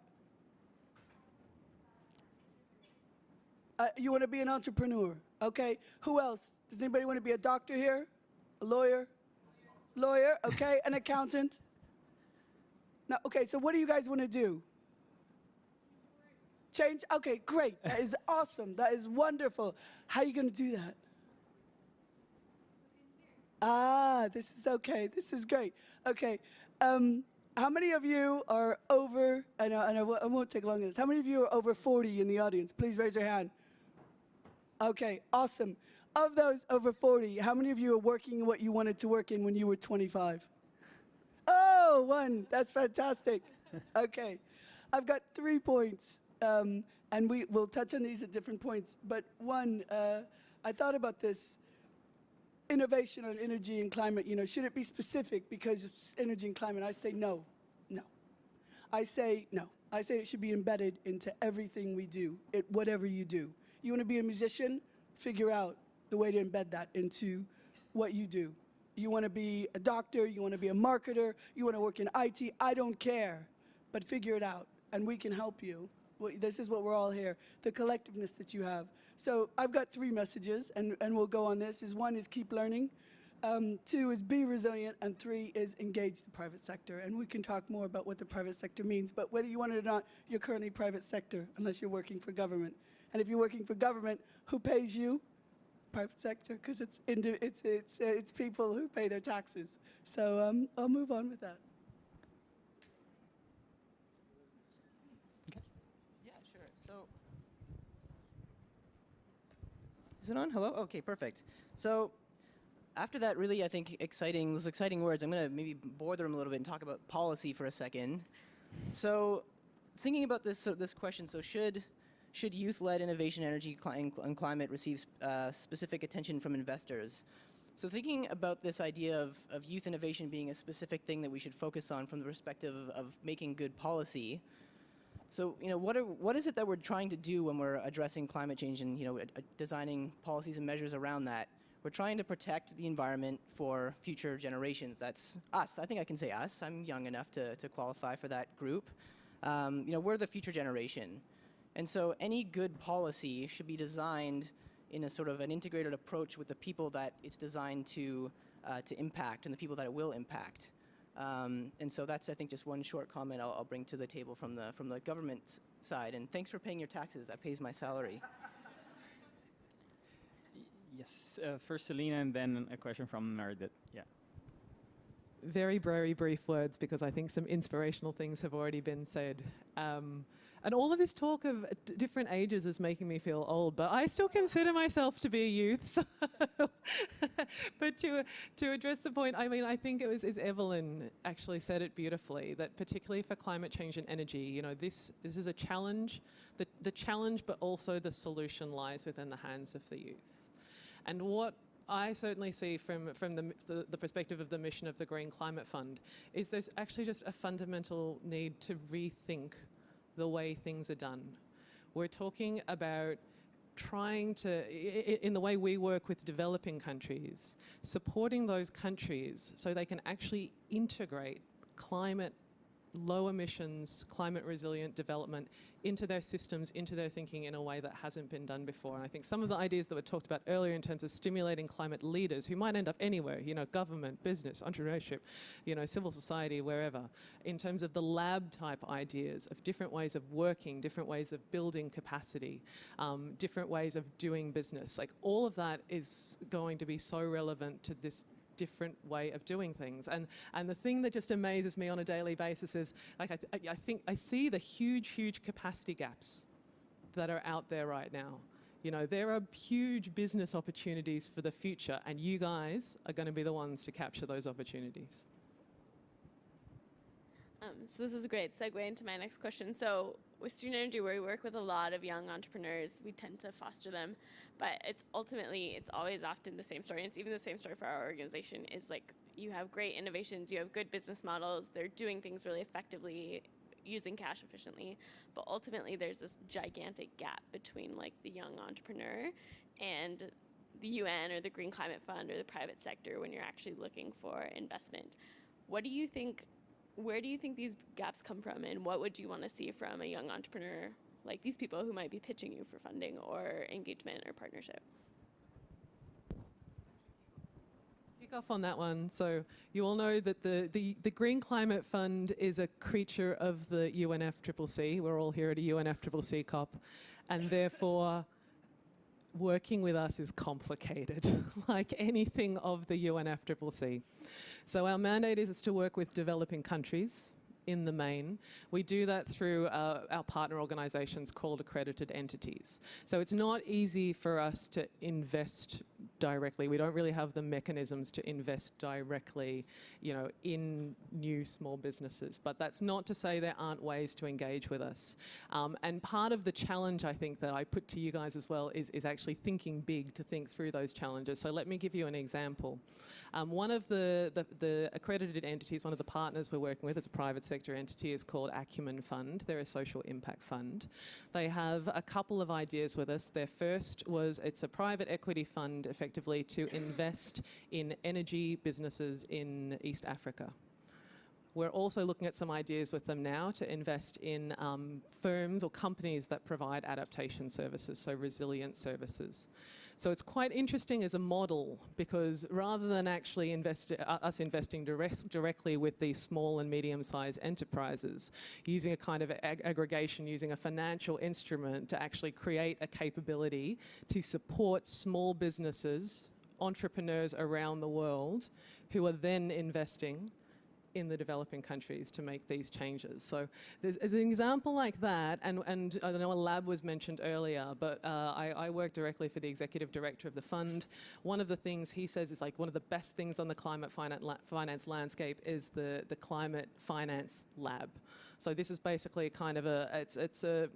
You want to be an entrepreneur. Okay. Who else? Does anybody want to be a doctor here? A lawyer? Lawyer, okay. An accountant? No, okay, so what do you guys want to do? Change? Okay, great. That is awesome. That is wonderful. How are you going to do that? Ah, this is okay. This is great. Okay. How many of you are over, I won't take long on this. How many of you are over 40 in the audience? Please raise your hand. Okay, awesome. Of those over 40, how many of you are working in what you wanted to work in when you were 25? Oh, one. That's fantastic. Okay. I've got 3 points, and we'll touch on these at different points. But one, I thought about this. Innovation on energy and climate, you know, should it be specific because it's energy and climate? I say no. No. I say no. I say it should be embedded into everything we do, whatever you do. You want to be a musician? Figure out the way to embed that into what you do. You want to be a doctor, you want to be a marketer, you want to work in IT, I don't care, but figure it out, and we can help you. This is what we're all here, the collectiveness that you have. So I've got 3 messages, and we'll go on this. One is keep learning, 2 is be resilient, and 3 is engage the private sector. And we can talk more about what the private sector means, but whether you want it or not, you're currently private sector, unless you're working for government. And if you're working for government, who pays you? Private sector, because it's people who pay their taxes. So I'll move on with that. Okay. Yeah, sure. So, is it on? Hello? Okay, perfect. So, after that, really, I think those exciting words, I'm going to maybe bore them a little bit and talk about policy for a second. So, thinking about this question, so should youth-led innovation, energy, and climate receive specific attention from investors? So thinking about this idea of youth innovation being a specific thing that we should focus on from the perspective of making good policy. So, what is it that we're trying to do when we're addressing climate change and, designing policies and measures around that? We're trying to protect the environment for future generations. That's us. I think I can say us. I'm young enough to qualify for that group. We're the future generation. And so any good policy should be designed in a sort of an integrated approach with the people that it's designed to impact and the people that it will impact. And so that's, I think, just one short comment I'll bring to the table from the government side. And thanks for paying your taxes. That pays my salary. Yes, first Selena, and then a question from Meredith. Yeah. Very, very brief words, because I think some inspirational things have already been said. And all of this talk of different ages is making me feel old, but I still consider myself to be a youth. So but to address the point, I mean, I think it was Evelyn actually said it beautifully, that particularly for climate change and energy, this is a challenge. The challenge, but also the solution lies within the hands of the youth. And what I certainly see from the perspective of the mission of the Green Climate Fund is there's actually just a fundamental need to rethink the way things are done. We're talking about trying to, in the way we work with developing countries, supporting those countries so they can actually integrate climate, low emissions, climate resilient development into their systems, into their thinking in a way that hasn't been done before. And I think some of the ideas that were talked about earlier in terms of stimulating climate leaders who might end up anywhere, government, business, entrepreneurship, civil society, wherever, in terms of the lab type ideas of different ways of working, different ways of building capacity, different ways of doing business. Like all of that is going to be so relevant to this different way of doing things. And the thing that just amazes me on a daily basis is, like, I think I see the huge capacity gaps that are out there right now. There are huge business opportunities for the future, and you guys are going to be the ones to capture those opportunities. So this is a great segue into my next question. So with Student Energy, where we work with a lot of young entrepreneurs, we tend to foster them, but it's always often the same story. And it's even the same story for our organization, is like, you have great innovations, you have good business models, they're doing things really effectively, using cash efficiently, but ultimately there's this gigantic gap between like the young entrepreneur and the UN or the Green Climate Fund or the private sector when you're actually looking for investment. What do you think? Where do you think these gaps come from, and what would you want to see from a young entrepreneur like these people who might be pitching you for funding or engagement or partnership? Kick off on that one. So you all know that the Green Climate Fund is a creature of the UNFCCC. We're all here at a UNFCCC COP, and therefore working with us is complicated, like anything of the UNFCCC. So our mandate is to work with developing countries in the main. We do that through our partner organisations called accredited entities. So it's not easy for us to invest directly. We don't really have the mechanisms to invest directly, in new small businesses. But that's not to say there aren't ways to engage with us. And part of the challenge, I think, that I put to you guys as well is actually thinking big to think through those challenges. So let me give you an example. One of the accredited entities, one of the partners we're working with, it's a private sector entity, is called Acumen Fund. They're a social impact fund. They have a couple of ideas with us. Their first was, it's a private equity fund effectively to invest in energy businesses in East Africa. We're also looking at some ideas with them now to invest in firms or companies that provide adaptation services, so resilient services. So it's quite interesting as a model, because rather than actually us investing directly with these small and medium-sized enterprises, using a kind of aggregation, using a financial instrument to actually create a capability to support small businesses, entrepreneurs around the world, who are then investing in the developing countries to make these changes. So there's an example like that, and I know a lab was mentioned earlier, but I work directly for the executive director of the fund. One of the things he says is, like, one of the best things on the climate finance landscape is the climate finance lab. So this is basically kind of it's a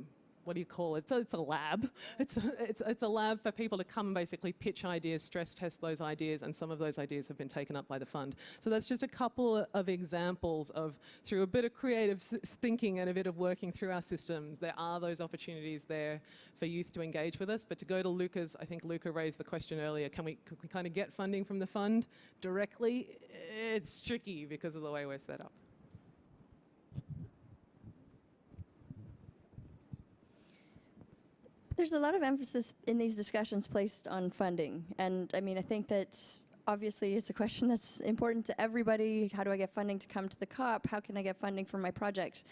what do you call it? It's a lab. It's a lab for people to come and basically pitch ideas, stress test those ideas, and some of those ideas have been taken up by the fund. So that's just a couple of examples of, through a bit of creative thinking and a bit of working through our systems, there are those opportunities there for youth to engage with us. But to go to Luca's, I think Luca raised the question earlier, can we kind of get funding from the fund directly? It's tricky because of the way we're set up. There's a lot of emphasis in these discussions placed on funding. And I mean, I think that obviously it's a question that's important to everybody. How do I get funding to come to the COP? How can I get funding for my project?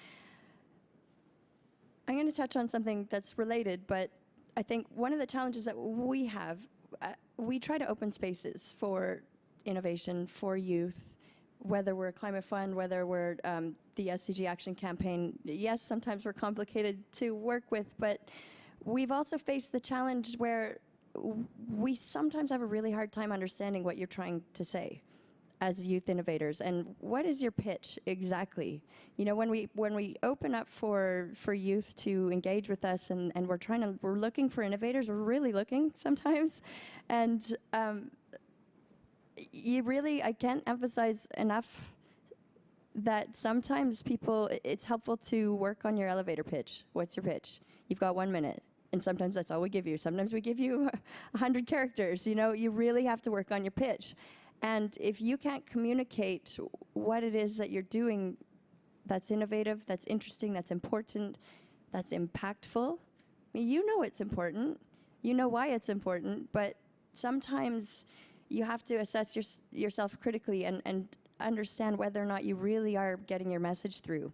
I'm going to touch on something that's related, but I think one of the challenges that we have, we try to open spaces for innovation, for youth, whether we're a climate fund, whether we're the SDG Action Campaign. Yes, sometimes we're complicated to work with, but we've also faced the challenge where we sometimes have a really hard time understanding what you're trying to say as youth innovators, and what is your pitch exactly? You know, when we open up for youth to engage with us, and we're looking for innovators, we're really looking sometimes, and I can't emphasize enough that sometimes it's helpful to work on your elevator pitch. What's your pitch? You've got 1 minute. And sometimes that's all we give you. Sometimes we give you 100 characters. You know, you really have to work on your pitch. And if you can't communicate what it is that you're doing that's innovative, that's interesting, that's important, that's impactful, I mean, you know it's important. You know why it's important. But sometimes you have to assess yourself critically and understand whether or not you really are getting your message through.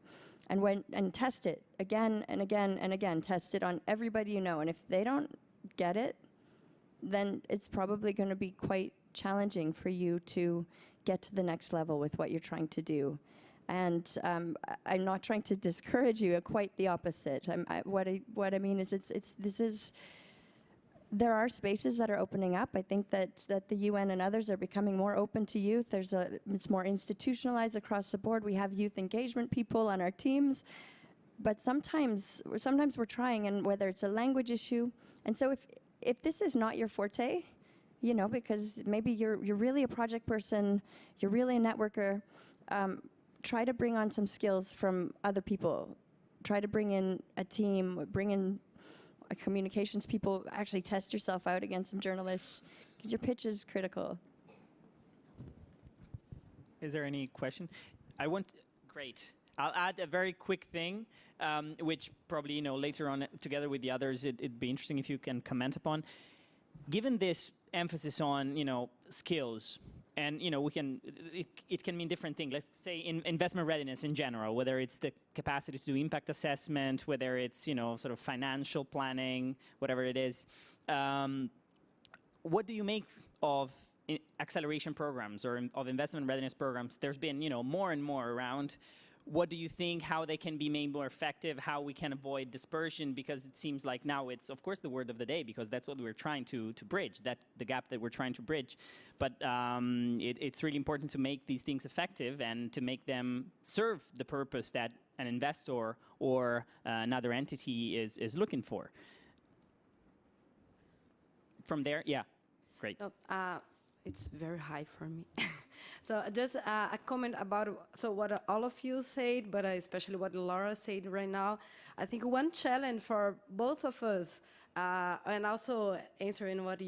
And test it again and again and again. Test it on everybody you know. And if they don't get it, then it's probably going to be quite challenging for you to get to the next level with what you're trying to do. And I'm not trying to discourage you. Quite the opposite. What I mean is there are spaces that are opening up. I think that the UN and others are becoming more open to youth. It's more institutionalized across the board. We have youth engagement people on our teams. But sometimes we're trying, and whether it's a language issue. And so if this is not your forte, you know, because maybe you're really a project person, you're really a networker, try to bring on some skills from other people. Try to bring in a team, bring in communications people, actually test yourself out against some journalists, because your pitch is critical. Is there any question? Great. I'll add a very quick thing, which probably, you know, later on together with the others, it'd be interesting if you can comment upon. Given this emphasis on, you know, skills, and, you know, it can mean different things. Let's say in investment readiness in general, whether it's the capacity to do impact assessment, whether it's, you know, sort of financial planning, whatever it is. What do you make of acceleration programs or of investment readiness programs? There's been, you know, more and more around. What do you think, how they can be made more effective, how we can avoid dispersion? Because it seems like now it's, of course, the word of the day, because that's what we're trying to bridge, the gap that we're trying to bridge. But it's really important to make these things effective and to make them serve the purpose that an investor or another entity is looking for. From there, yeah, great. It's very high for me. So just a comment about what all of you said, but especially what Laura said right now. I think one challenge for both of us, and also answering what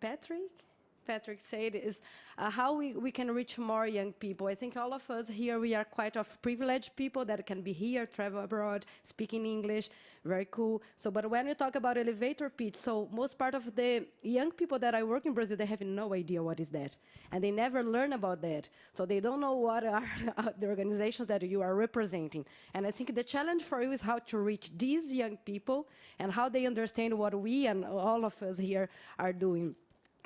Patrick said, is how we can reach more young people. I think all of us here, we are quite of privileged people that can be here, travel abroad, speaking English, very cool. So, but when you talk about elevator pitch, so most part of the young people that I work in Brazil, they have no idea what is that. And they never learn about that. So they don't know what are the organizations that you are representing. And I think the challenge for you is how to reach these young people and how they understand what we and all of us here are doing.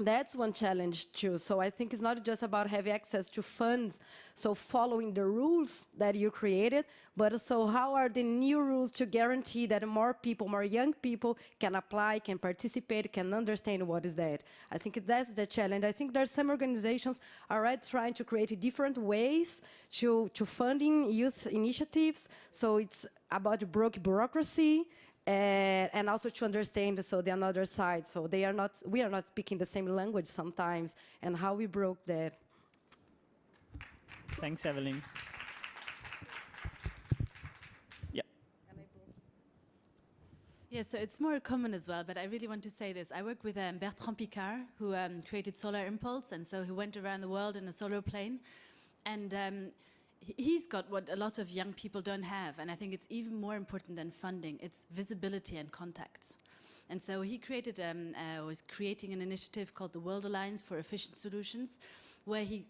That's one challenge too. So I think it's not just about having access to funds, so following the rules that you created, but also how are the new rules to guarantee that more people, more young people can apply, can participate, can understand what is that. I think that's the challenge. I think there's some organizations already trying to create different ways to funding youth initiatives. So it's about bureaucracy, and also to understand so the another side. So we are not speaking the same language sometimes, and how we broke that. Thanks, Evelyn. Yeah. Yeah, so it's more common as well, but I really want to say this. I work with Bertrand Piccard, who created Solar Impulse, and so he went around the world in a solar plane. And he's got what a lot of young people don't have, and I think it's even more important than funding. It's visibility and contacts. And so he was creating an initiative called the World Alliance for Efficient Solutions, where he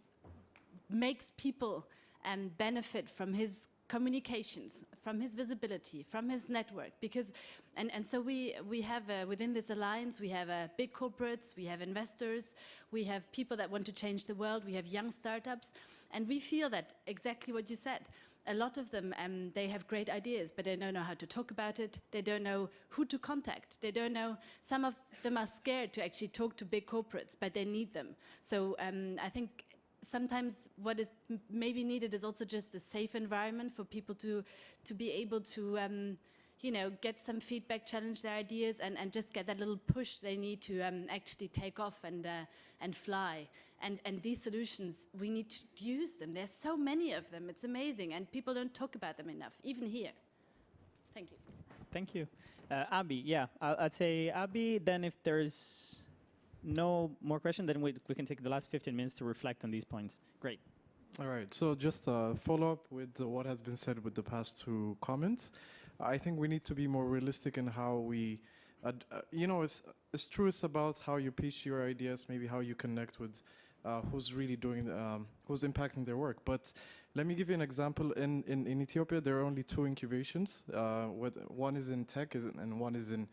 makes people benefit from his communications, from his visibility, from his network, because, and so we have, within this alliance, we have big corporates, we have investors, we have people that want to change the world, we have young startups, and we feel that exactly what you said. A lot of them, they have great ideas, but they don't know how to talk about it, they don't know who to contact, they don't know, some of them are scared to actually talk to big corporates, but they need them. So I think sometimes what is maybe needed is also just a safe environment for people to be able to, you know, get some feedback, challenge their ideas, and just get that little push they need to actually take off and fly. And these solutions, we need to use them. There's so many of them. It's amazing, and people don't talk about them enough, even here. Thank you. Thank you. Abby, yeah, I'd say Abby, then if there's no more questions, then we can take the last 15 minutes to reflect on these points. Great. All right, so just a follow-up with what has been said with the past two comments. I think we need to be more realistic in how we, you know, it's true, it's about how you pitch your ideas, maybe how you connect with who's really doing, who's impacting their work. But let me give you an example. In Ethiopia, there are only 2 incubations. One is in tech and one is in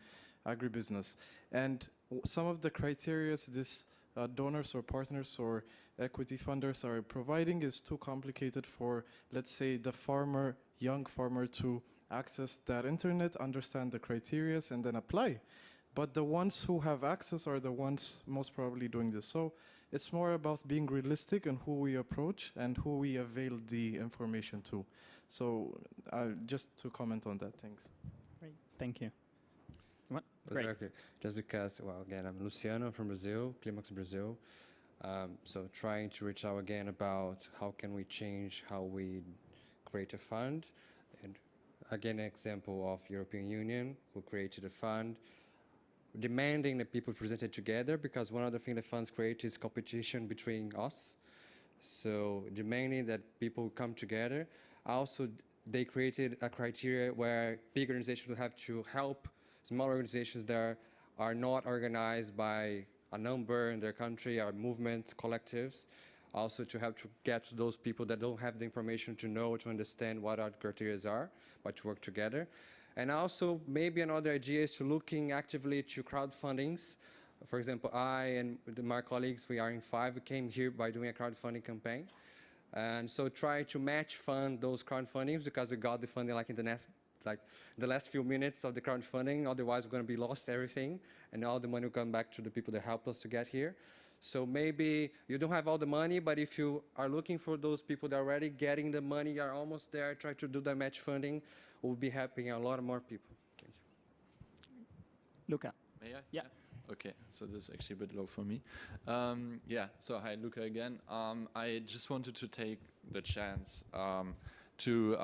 agribusiness. And some of the criteria this donors or partners or equity funders are providing is too complicated for, let's say, the farmer, young farmer, to access that internet, understand the criteria, and then apply. But the ones who have access are the ones most probably doing this. So it's more about being realistic in who we approach and who we avail the information to. So just to comment on that, thanks. Great, thank you. What? Great. Okay. Just because, well, again, I'm Luciano from Brazil, CliMates Brazil. So trying to reach out again about how can we change how we create a fund. And again, an example of European Union, who created a fund, demanding that people present it together, because one of the things the funds create is competition between us. So demanding that people come together. Also, they created a criteria where big organizations will have to help small organizations that are not organized by a number in their country, or movements, collectives, also to help to get to those people that don't have the information to know, to understand what our criteria are, but to work together. And also, maybe another idea is to looking actively to crowdfundings. For example, I and my colleagues, we are in 5, we came here by doing a crowdfunding campaign. And so try to match fund those crowdfundings, because we got the funding like in the last few minutes of the crowdfunding, otherwise we're going to be lost everything, and all the money will come back to the people that helped us to get here. So maybe you don't have all the money, but if you are looking for those people that are already getting the money, are almost there, try to do the match funding, we'll be helping a lot more people. Thank you. Luca. May I? Yeah. Okay, so this is actually a bit low for me. Yeah, so hi, Luca again. I just wanted to take the chance to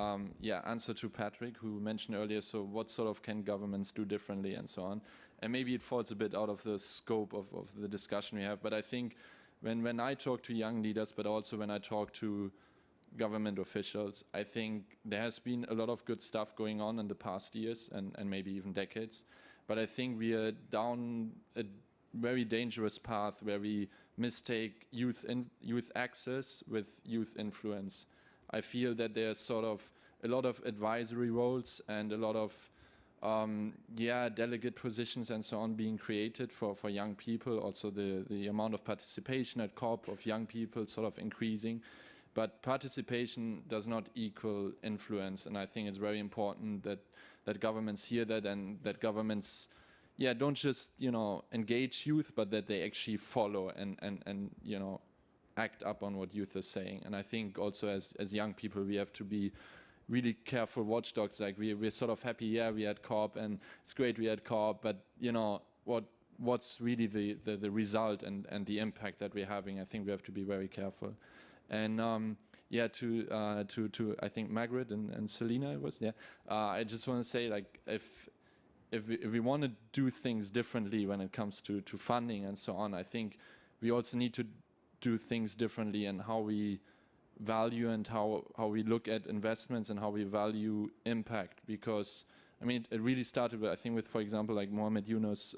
answer to Patrick, who mentioned earlier, so what sort of can governments do differently and so on. And maybe it falls a bit out of the scope of the discussion we have, but I think when I talk to young leaders, but also when I talk to government officials, I think there has been a lot of good stuff going on in the past years and maybe even decades. But I think we are down a very dangerous path where we mistake youth access with youth influence. I feel that there's sort of a lot of advisory roles and a lot of delegate positions and so on being created for young people. Also the amount of participation at COP of young people sort of increasing. But participation does not equal influence, and I think it's very important that governments hear that, and that governments don't just engage youth, but that they actually follow and act up on what youth is saying. And I think also as young people we have to be really careful watchdogs. Like we're sort of happy, yeah, we had COP and it's great we had COP, but you know, what's really the result and the impact that we're having? I think we have to be very careful. And yeah, to I think Margaret and Selena it was, yeah. I just want to say, like, if we want to do things differently when it comes to funding and so on, I think we also need to do things differently in how we value and how we look at investments and how we value impact. Because I mean, it really started with, I think, with, for example, like Mohamed Yunus,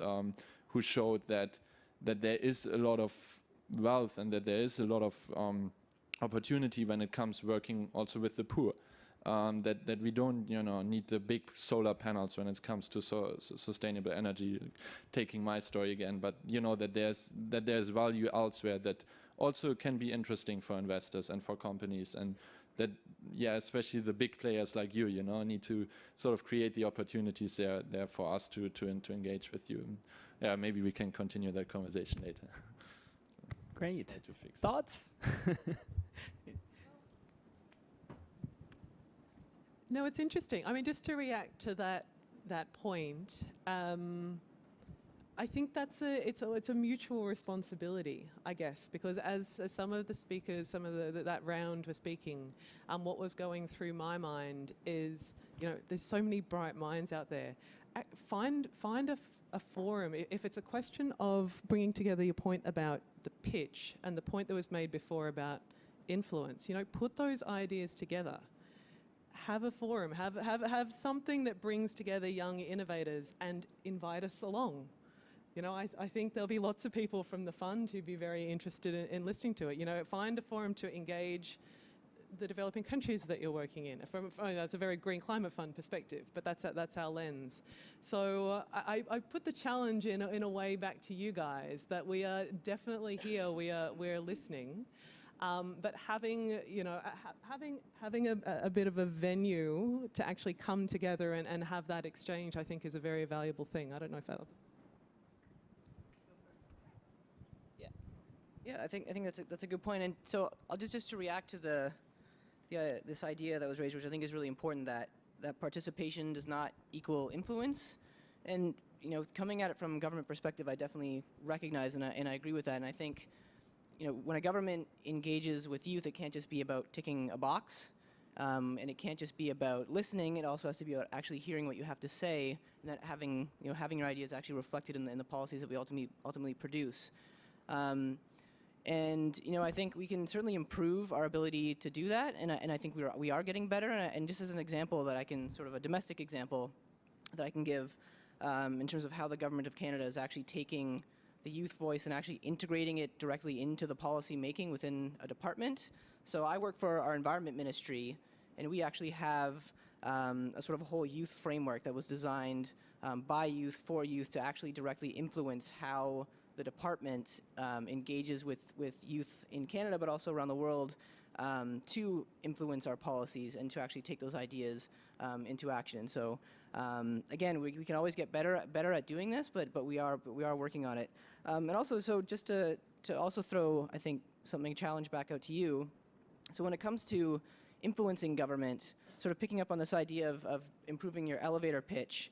who showed that there is a lot of wealth and that there is a lot of opportunity when it comes working also with the poor. That we don't, you know, need the big solar panels when it comes to sustainable energy. Taking my story again, but you know that there's value elsewhere that also can be interesting for investors and for companies, and that, yeah, especially the big players like you know, need to sort of create the opportunities there for us to engage with you. Yeah, maybe we can continue that conversation later. Great. Thoughts? No, it's interesting. I mean, just to react to that point, I think it's a mutual responsibility, I guess, because as some of the speakers, that round were speaking, what was going through my mind is, you know, there's so many bright minds out there. Find a forum. If it's a question of bringing together your point about the pitch and the point that was made before about influence, you know, put those ideas together. Have a forum. Have something that brings together young innovators and invite us along. You know, I think there'll be lots of people from the fund who'd be very interested in listening to it. You know, find a forum to engage the developing countries that you're working in. That's a very Green Climate Fund perspective, but that's our lens. So I put the challenge in a way back to you guys that we are definitely here. We're listening, but having, you know, having a bit of a venue to actually come together and have that exchange, I think, is a very valuable thing. I don't know if that. Yeah, I think that's a good point. And so I'll just to react to this idea that was raised, which I think is really important, that participation does not equal influence. And you know, coming at it from a government perspective, I definitely recognize and I agree with that. And I think, you know, when a government engages with youth, it can't just be about ticking a box, and it can't just be about listening. It also has to be about actually hearing what you have to say, and that having your ideas actually reflected in the policies that we ultimately produce. And you know, I think we can certainly improve our ability to do that, and I think we are getting better. And just as an example that I can, sort of a domestic example that I can give, in terms of how the government of Canada is actually taking the youth voice and actually integrating it directly into the policy making within a department. So I work for our environment ministry, and we actually have a sort of a whole youth framework that was designed by youth for youth to actually directly influence how the department engages with youth in Canada, but also around the world, to influence our policies and to actually take those ideas into action. So again, we can always get better at doing this, but we are working on it. And also, so just to also throw, I think, something challenge back out to you. So when it comes to influencing government, sort of picking up on this idea of improving your elevator pitch,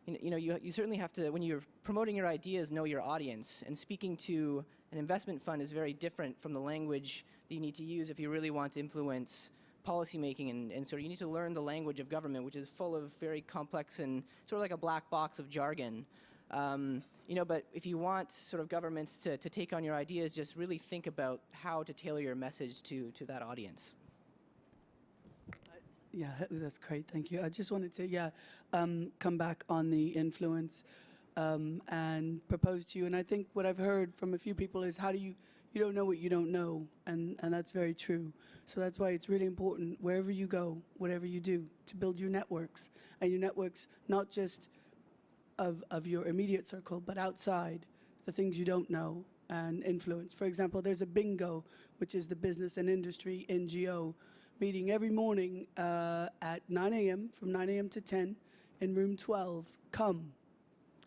you know, you certainly have to, when you're promoting your ideas, know your audience. And speaking to an investment fund is very different from the language that you need to use if you really want to influence policymaking. And so you need to learn the language of government, which is full of very complex and sort of like a black box of jargon. You know, but if you want sort of governments to take on your ideas, just really think about how to tailor your message to that audience. Yeah, that's great. Thank you. I just wanted to, come back on the influence and propose to you. And I think what I've heard from a few people is you don't know what you don't know. And that's very true. So that's why it's really important, wherever you go, whatever you do, to build your networks. And your networks, not just of your immediate circle, but outside, the things you don't know, and influence. For example, there's a bingo, which is the business and industry NGO, meeting every morning at 9 a.m., from 9 a.m. to 10 in room 12. Come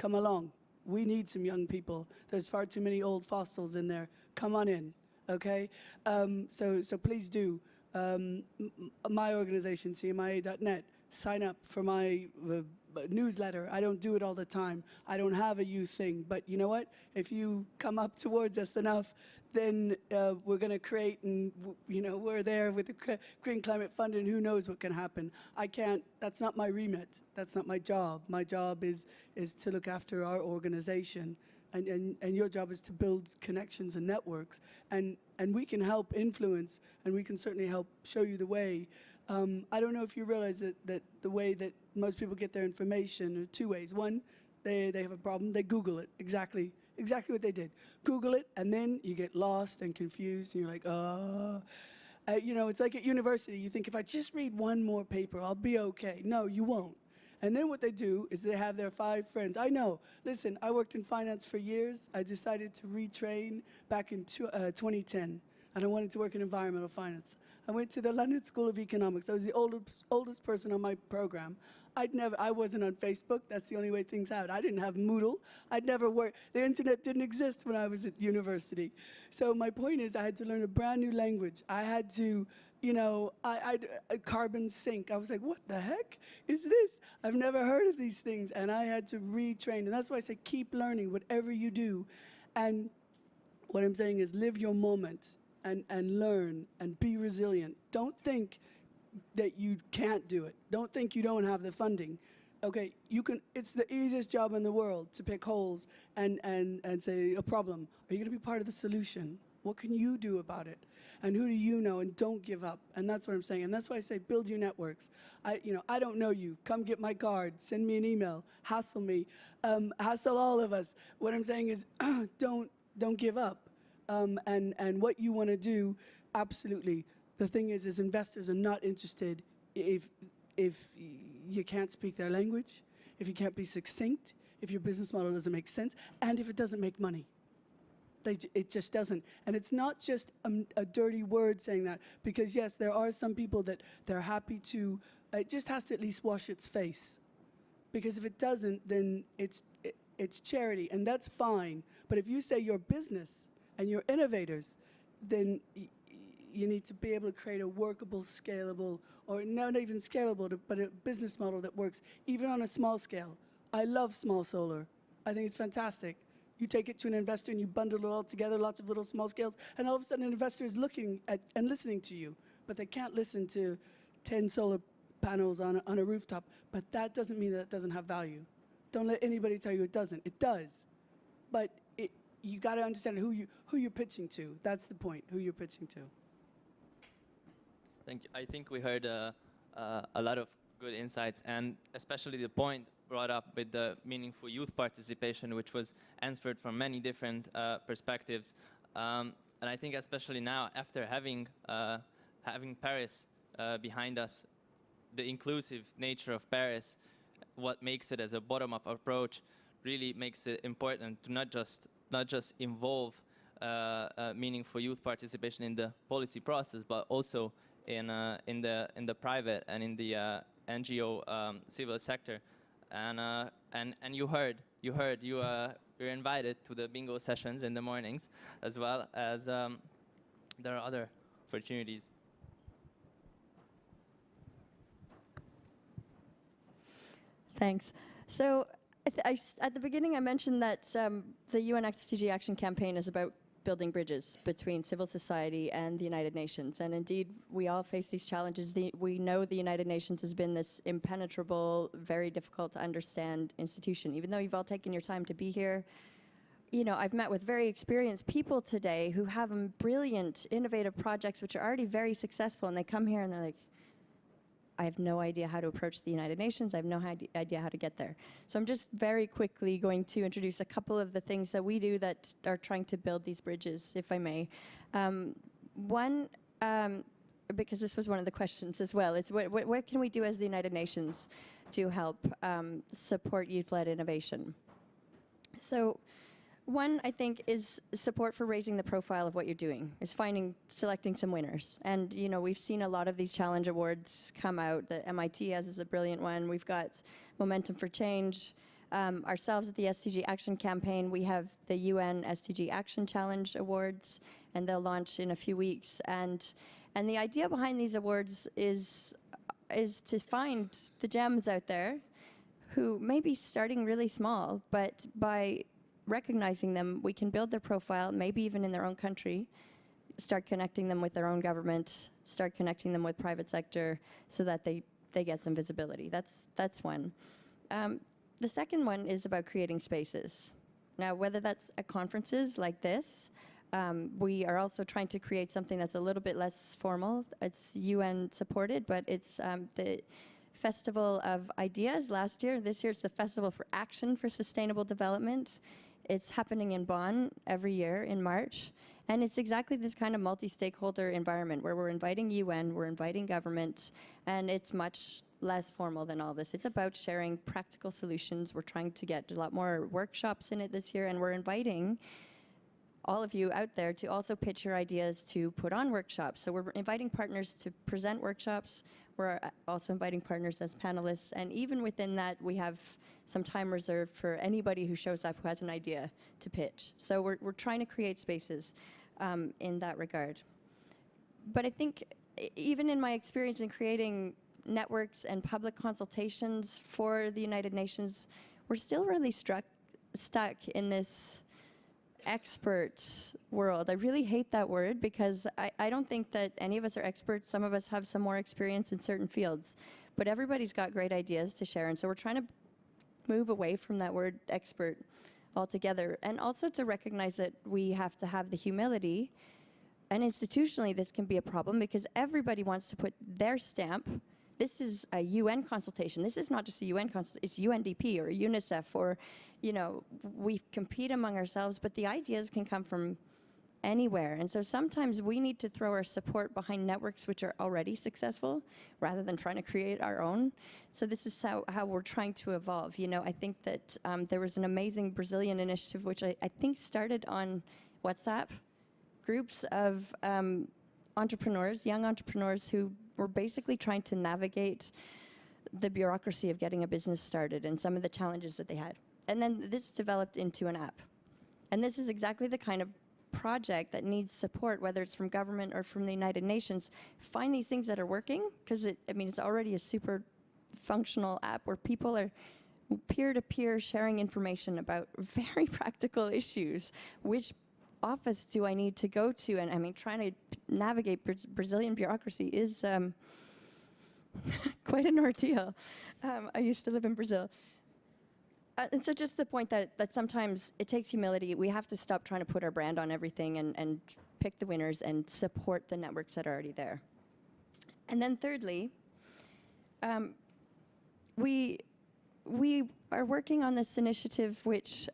along. We need some young people. There's far too many old fossils in there. Come on in, okay? So please do my organization, CMIA.net, sign up for my newsletter. I don't do it all the time. I don't have a youth thing. But you know what? If you come up towards us enough, then we're going to create, and we're there with the Green Climate Fund, and who knows what can happen. I can't, that's not my remit. That's not my job. My job is to look after our organization. And your job is to build connections and networks. And we can help influence, and we can certainly help show you the way. I don't know if you realize that the way that most people get their information are two ways. One, they have a problem, they Google it, exactly what they did. Google it, and then you get lost and confused, and you're like, it's like at university, you think if I just read one more paper, I'll be okay. No, you won't. And then what they do is they have their 5 friends. I know, listen, I worked in finance for years. I decided to retrain back in 2010, and I wanted to work in environmental finance. I went to the London School of Economics. I was the oldest person on my program. I wasn't on Facebook. That's the only way things out. I didn't have Moodle. I'd never worked. The internet didn't exist when I was at university. So my point is I had to learn a brand new language. I had to, I'd carbon sink. I was like, what the heck is this? I've never heard of these things. And I had to retrain. And that's why I say keep learning whatever you do. And what I'm saying is live your moment and learn and be resilient. Don't think that you can't do it. Don't think you don't have the funding. Okay, you can. It's the easiest job in the world to pick holes and say a problem. Are you going to be part of the solution? What can you do about it? And who do you know? And don't give up. And that's what I'm saying. And that's why I say build your networks. I don't know you. Come get my card. Send me an email. Hassle me. Hassle all of us. What I'm saying is don't give up. And what you want to do, absolutely. The thing is investors are not interested if you can't speak their language, if you can't be succinct, if your business model doesn't make sense, and if it doesn't make money. It just doesn't. And it's not just a dirty word saying that, because yes, there are some people that they're happy to, it just has to at least wash its face. Because if it doesn't, then it's charity, and that's fine. But if you say you're business and you're innovators, then you need to be able to create a workable, scalable, or not even scalable, but a business model that works even on a small scale. I love small solar. I think it's fantastic. You take it to an investor and you bundle it all together, lots of little small scales, and all of a sudden an investor is looking at and listening to you, but they can't listen to 10 solar panels on a rooftop. But that doesn't mean that it doesn't have value. Don't let anybody tell you it doesn't. It does. But you got to understand who you're pitching to. That's the point, who you're pitching to. Thank you. I think we heard a lot of good insights, and especially the point brought up with the meaningful youth participation, which was answered from many different perspectives. And I think especially now, after having Paris behind us, the inclusive nature of Paris, what makes it as a bottom-up approach, really makes it important to not just involve meaningful youth participation in the policy process, but also in the private and in the NGO civil sector. And you were invited to the bingo sessions in the mornings, as well as there are other opportunities. Thanks. So at the beginning I mentioned that the UN SDG Action Campaign is about building bridges between civil society and the United Nations. And indeed, we all face these challenges. We know the United Nations has been this impenetrable, very difficult to understand institution. Even though you've all taken your time to be here, I've met with very experienced people today who have brilliant, innovative projects which are already very successful, and they come here and they're like, I have no idea how to approach the United Nations. I have no idea how to get there. So I'm just very quickly going to introduce a couple of the things that we do that are trying to build these bridges, if I may. One, because this was one of the questions as well, is what can we do as the United Nations to help support youth-led innovation? So one, I think, is support for raising the profile of what you're doing, is selecting some winners. And, we've seen a lot of these challenge awards come out. The MIT is a brilliant one. We've got Momentum for Change. Ourselves at the SDG Action Campaign, we have the UN SDG Action Challenge Awards, and they'll launch in a few weeks. And And the idea behind these awards is to find the gems out there who may be starting really small, but by recognizing them, we can build their profile, maybe even in their own country, start connecting them with their own government, start connecting them with private sector so that they get some visibility. That's one. The second one is about creating spaces. Now, whether that's at conferences like this, we are also trying to create something that's a little bit less formal. It's UN supported, but it's the Festival of Ideas last year. This year it's the Festival for Action for Sustainable Development. It's happening in Bonn every year in March. And it's exactly this kind of multi-stakeholder environment where we're inviting UN, we're inviting government, and it's much less formal than all this. It's about sharing practical solutions. We're trying to get a lot more workshops in it this year, and we're inviting all of you out there to also pitch your ideas to put on workshops. So we're inviting partners to present workshops. We're also inviting partners as panelists. And even within that, we have some time reserved for anybody who shows up who has an idea to pitch. So we're trying to create spaces in that regard. But I think even in my experience in creating networks and public consultations for the United Nations, we're still really stuck in this expert world. I really hate that word because I don't think that any of us are experts. Some of us have some more experience in certain fields, but everybody's got great ideas to share. And so we're trying to move away from that word expert altogether, and also to recognize that we have to have the humility. And institutionally, this can be a problem because everybody wants to put their stamp. This is a UN consultation. This is not just a UN consultation, it's UNDP or UNICEF, or, you know, we compete among ourselves, but the ideas can come from anywhere. And so sometimes we need to throw our support behind networks which are already successful rather than trying to create our own. So this is how we're trying to evolve. You know, I think that there was an amazing Brazilian initiative which I think started on WhatsApp, groups of entrepreneurs, young entrepreneurs who were basically trying to navigate the bureaucracy of getting a business started and some of the challenges that they had. And then this developed into an app. And this is exactly the kind of project that needs support, whether it's from government or from the United Nations. Find these things that are working, because it's already a super functional app where people are peer-to-peer sharing information about very practical issues. Which office do I need to go to? And I mean, trying to navigate Brazilian bureaucracy is quite an ordeal. I used to live in Brazil. And so just the point that sometimes it takes humility. We have to stop trying to put our brand on everything and pick the winners and support the networks that are already there. And then thirdly, we are working on this initiative which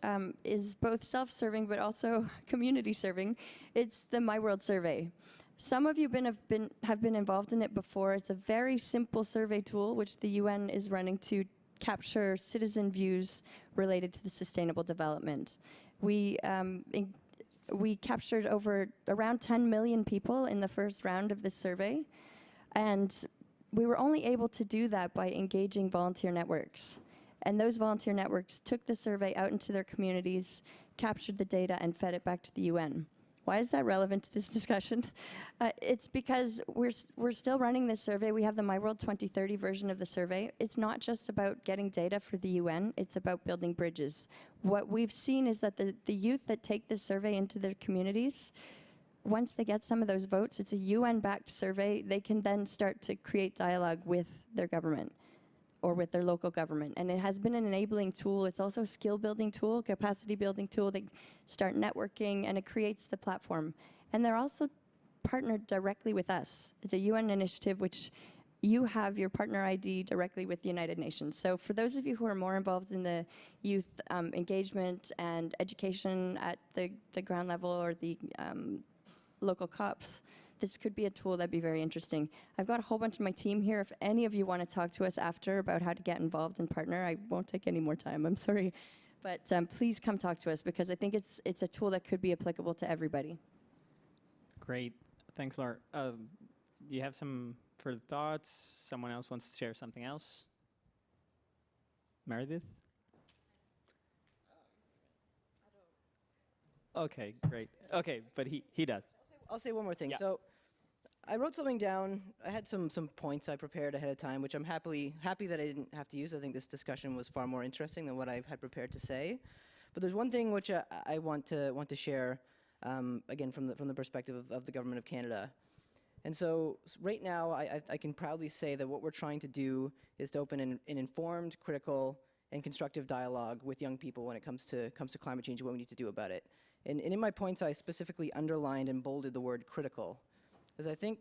is both self-serving but also community-serving. It's the My World Survey. Some of you have been involved in it before. It's a very simple survey tool which the UN is running to capture citizen views related to the sustainable development. We captured around 10 million people in the first round of this survey, and we were only able to do that by engaging volunteer networks. And those volunteer networks took the survey out into their communities, captured the data, and fed it back to the UN. Why is that relevant to this discussion? It's because we're still running this survey. We have the My World 2030 version of the survey. It's not just about getting data for the UN, it's about building bridges. What we've seen is that the youth that take this survey into their communities, once they get some of those votes, it's a UN-backed survey, they can then start to create dialogue with their government or with their local government. And it has been an enabling tool. It's also a skill-building tool, capacity-building tool. They start networking, and it creates the platform. And they're also partnered directly with us. It's a UN initiative which you have your partner ID directly with the United Nations. So for those of you who are more involved in the youth engagement and education at the ground level or the local COPs, this could be a tool that'd be very interesting. I've got a whole bunch of my team here. If any of you want to talk to us after about how to get involved and partner, I won't take any more time, I'm sorry. But please come talk to us, because I think it's a tool that could be applicable to everybody. Great. Thanks, Laura. Do you have some further thoughts? Someone else wants to share something else? Meredith? Okay, great. Okay, but he does. I'll say one more thing. Yeah. So I wrote something down. I had some points I prepared ahead of time, which I'm happy that I didn't have to use. I think this discussion was far more interesting than what I had prepared to say. But there's one thing which I want to share, again from the perspective of the Government of Canada. And so right now, I can proudly say that what we're trying to do is to open an informed, critical, and constructive dialogue with young people when it comes to climate change and what we need to do about it. And in my points, I specifically underlined and bolded the word critical, because I think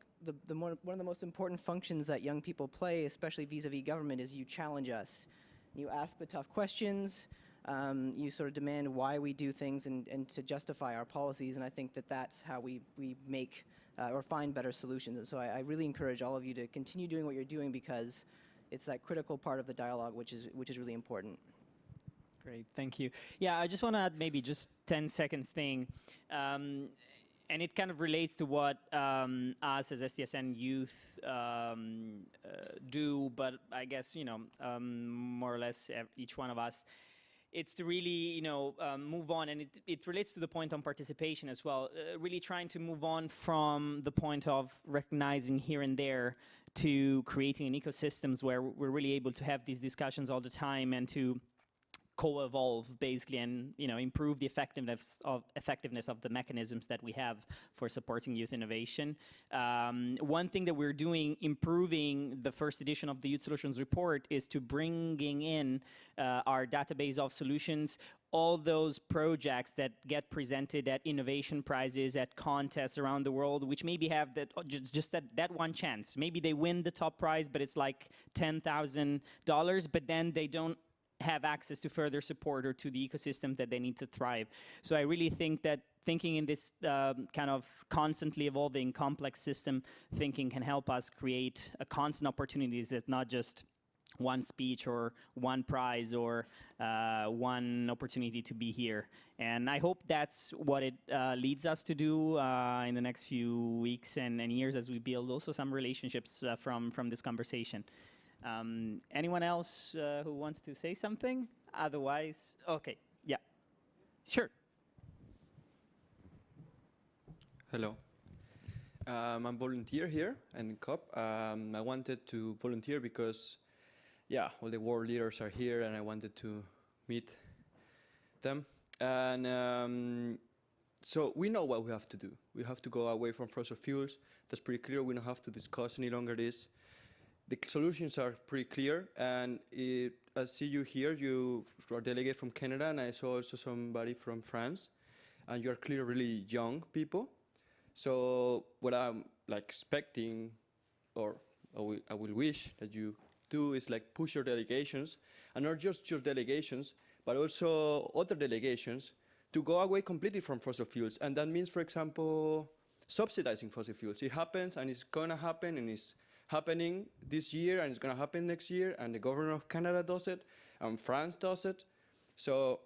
one of the most important functions that young people play, especially vis-a-vis government, is you challenge us. You ask the tough questions. You sort of demand why we do things and to justify our policies. And I think that that's how we make or find better solutions. And so I really encourage all of you to continue doing what you're doing, because it's that critical part of the dialogue which is really important. Great, thank you. Yeah, I just want to add maybe just 10 seconds thing. And it kind of relates to what us as SDSN youth do, but I guess, you know, more or less each one of us. It's to really, you know, move on, and it relates to the point on participation as well, really trying to move on from the point of recognizing here and there to creating an ecosystems where we're really able to have these discussions all the time and to co-evolve basically, and you know, improve the effectiveness of the mechanisms that we have for supporting youth innovation. One thing that we're doing, improving the first edition of the Youth Solutions Report, is to bringing in our database of solutions, all those projects that get presented at innovation prizes, at contests around the world, which maybe have that just that one chance. Maybe they win the top prize, but it's like $10,000, but then they don't have access to further support or to the ecosystem that they need to thrive. So I really think that thinking in this kind of constantly evolving complex system thinking can help us create a constant opportunities that's not just one speech or one prize or one opportunity to be here. And I hope that's what it leads us to do in the next few weeks and years as we build also some relationships from this conversation. Anyone else who wants to say something? Otherwise, okay, yeah, sure. Hello. I'm a volunteer here in COP. I wanted to volunteer because, yeah, all the world leaders are here and I wanted to meet them. And so we know what we have to do. We have to go away from fossil fuels. That's pretty clear. We don't have to discuss any longer this. The solutions are pretty clear, and I see you here. You are a delegate from Canada, and I saw also somebody from France, and you are clearly really young people. So what I'm like expecting, or I will wish that you do, is like push your delegations, and not just your delegations, but also other delegations, to go away completely from fossil fuels. And that means, for example, subsidizing fossil fuels. It happens, and it's going to happen, and it's happening this year, and it's going to happen next year, and the government of Canada does it, and France does it. So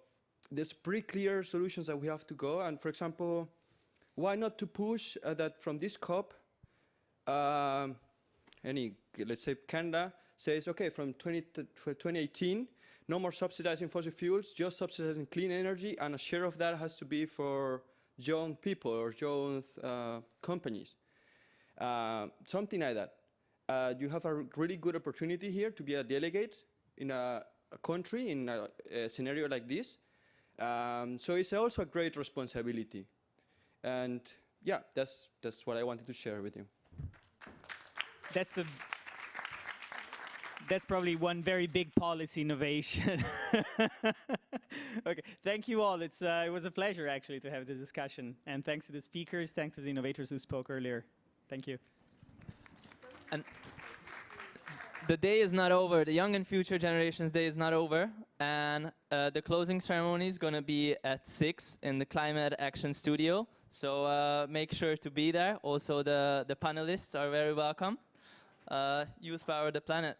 there's pretty clear solutions that we have to go. And for example, why not to push that from this COP, let's say Canada says, okay, from 2018, no more subsidizing fossil fuels, just subsidizing clean energy, and a share of that has to be for young people or young companies. Something like that. You have a really good opportunity here to be a delegate in a country, in a scenario like this. So it's also a great responsibility. And yeah, that's what I wanted to share with you. That's probably one very big policy innovation. Okay, thank you all. It was a pleasure actually to have this discussion. And thanks to the speakers, thanks to the innovators who spoke earlier. Thank you. And the day is not over. The Young and Future Generations Day is not over. And the closing ceremony is going to be at 6 in the Climate Action Studio. So make sure to be there. Also, the panelists are very welcome. Youth Power the Planet.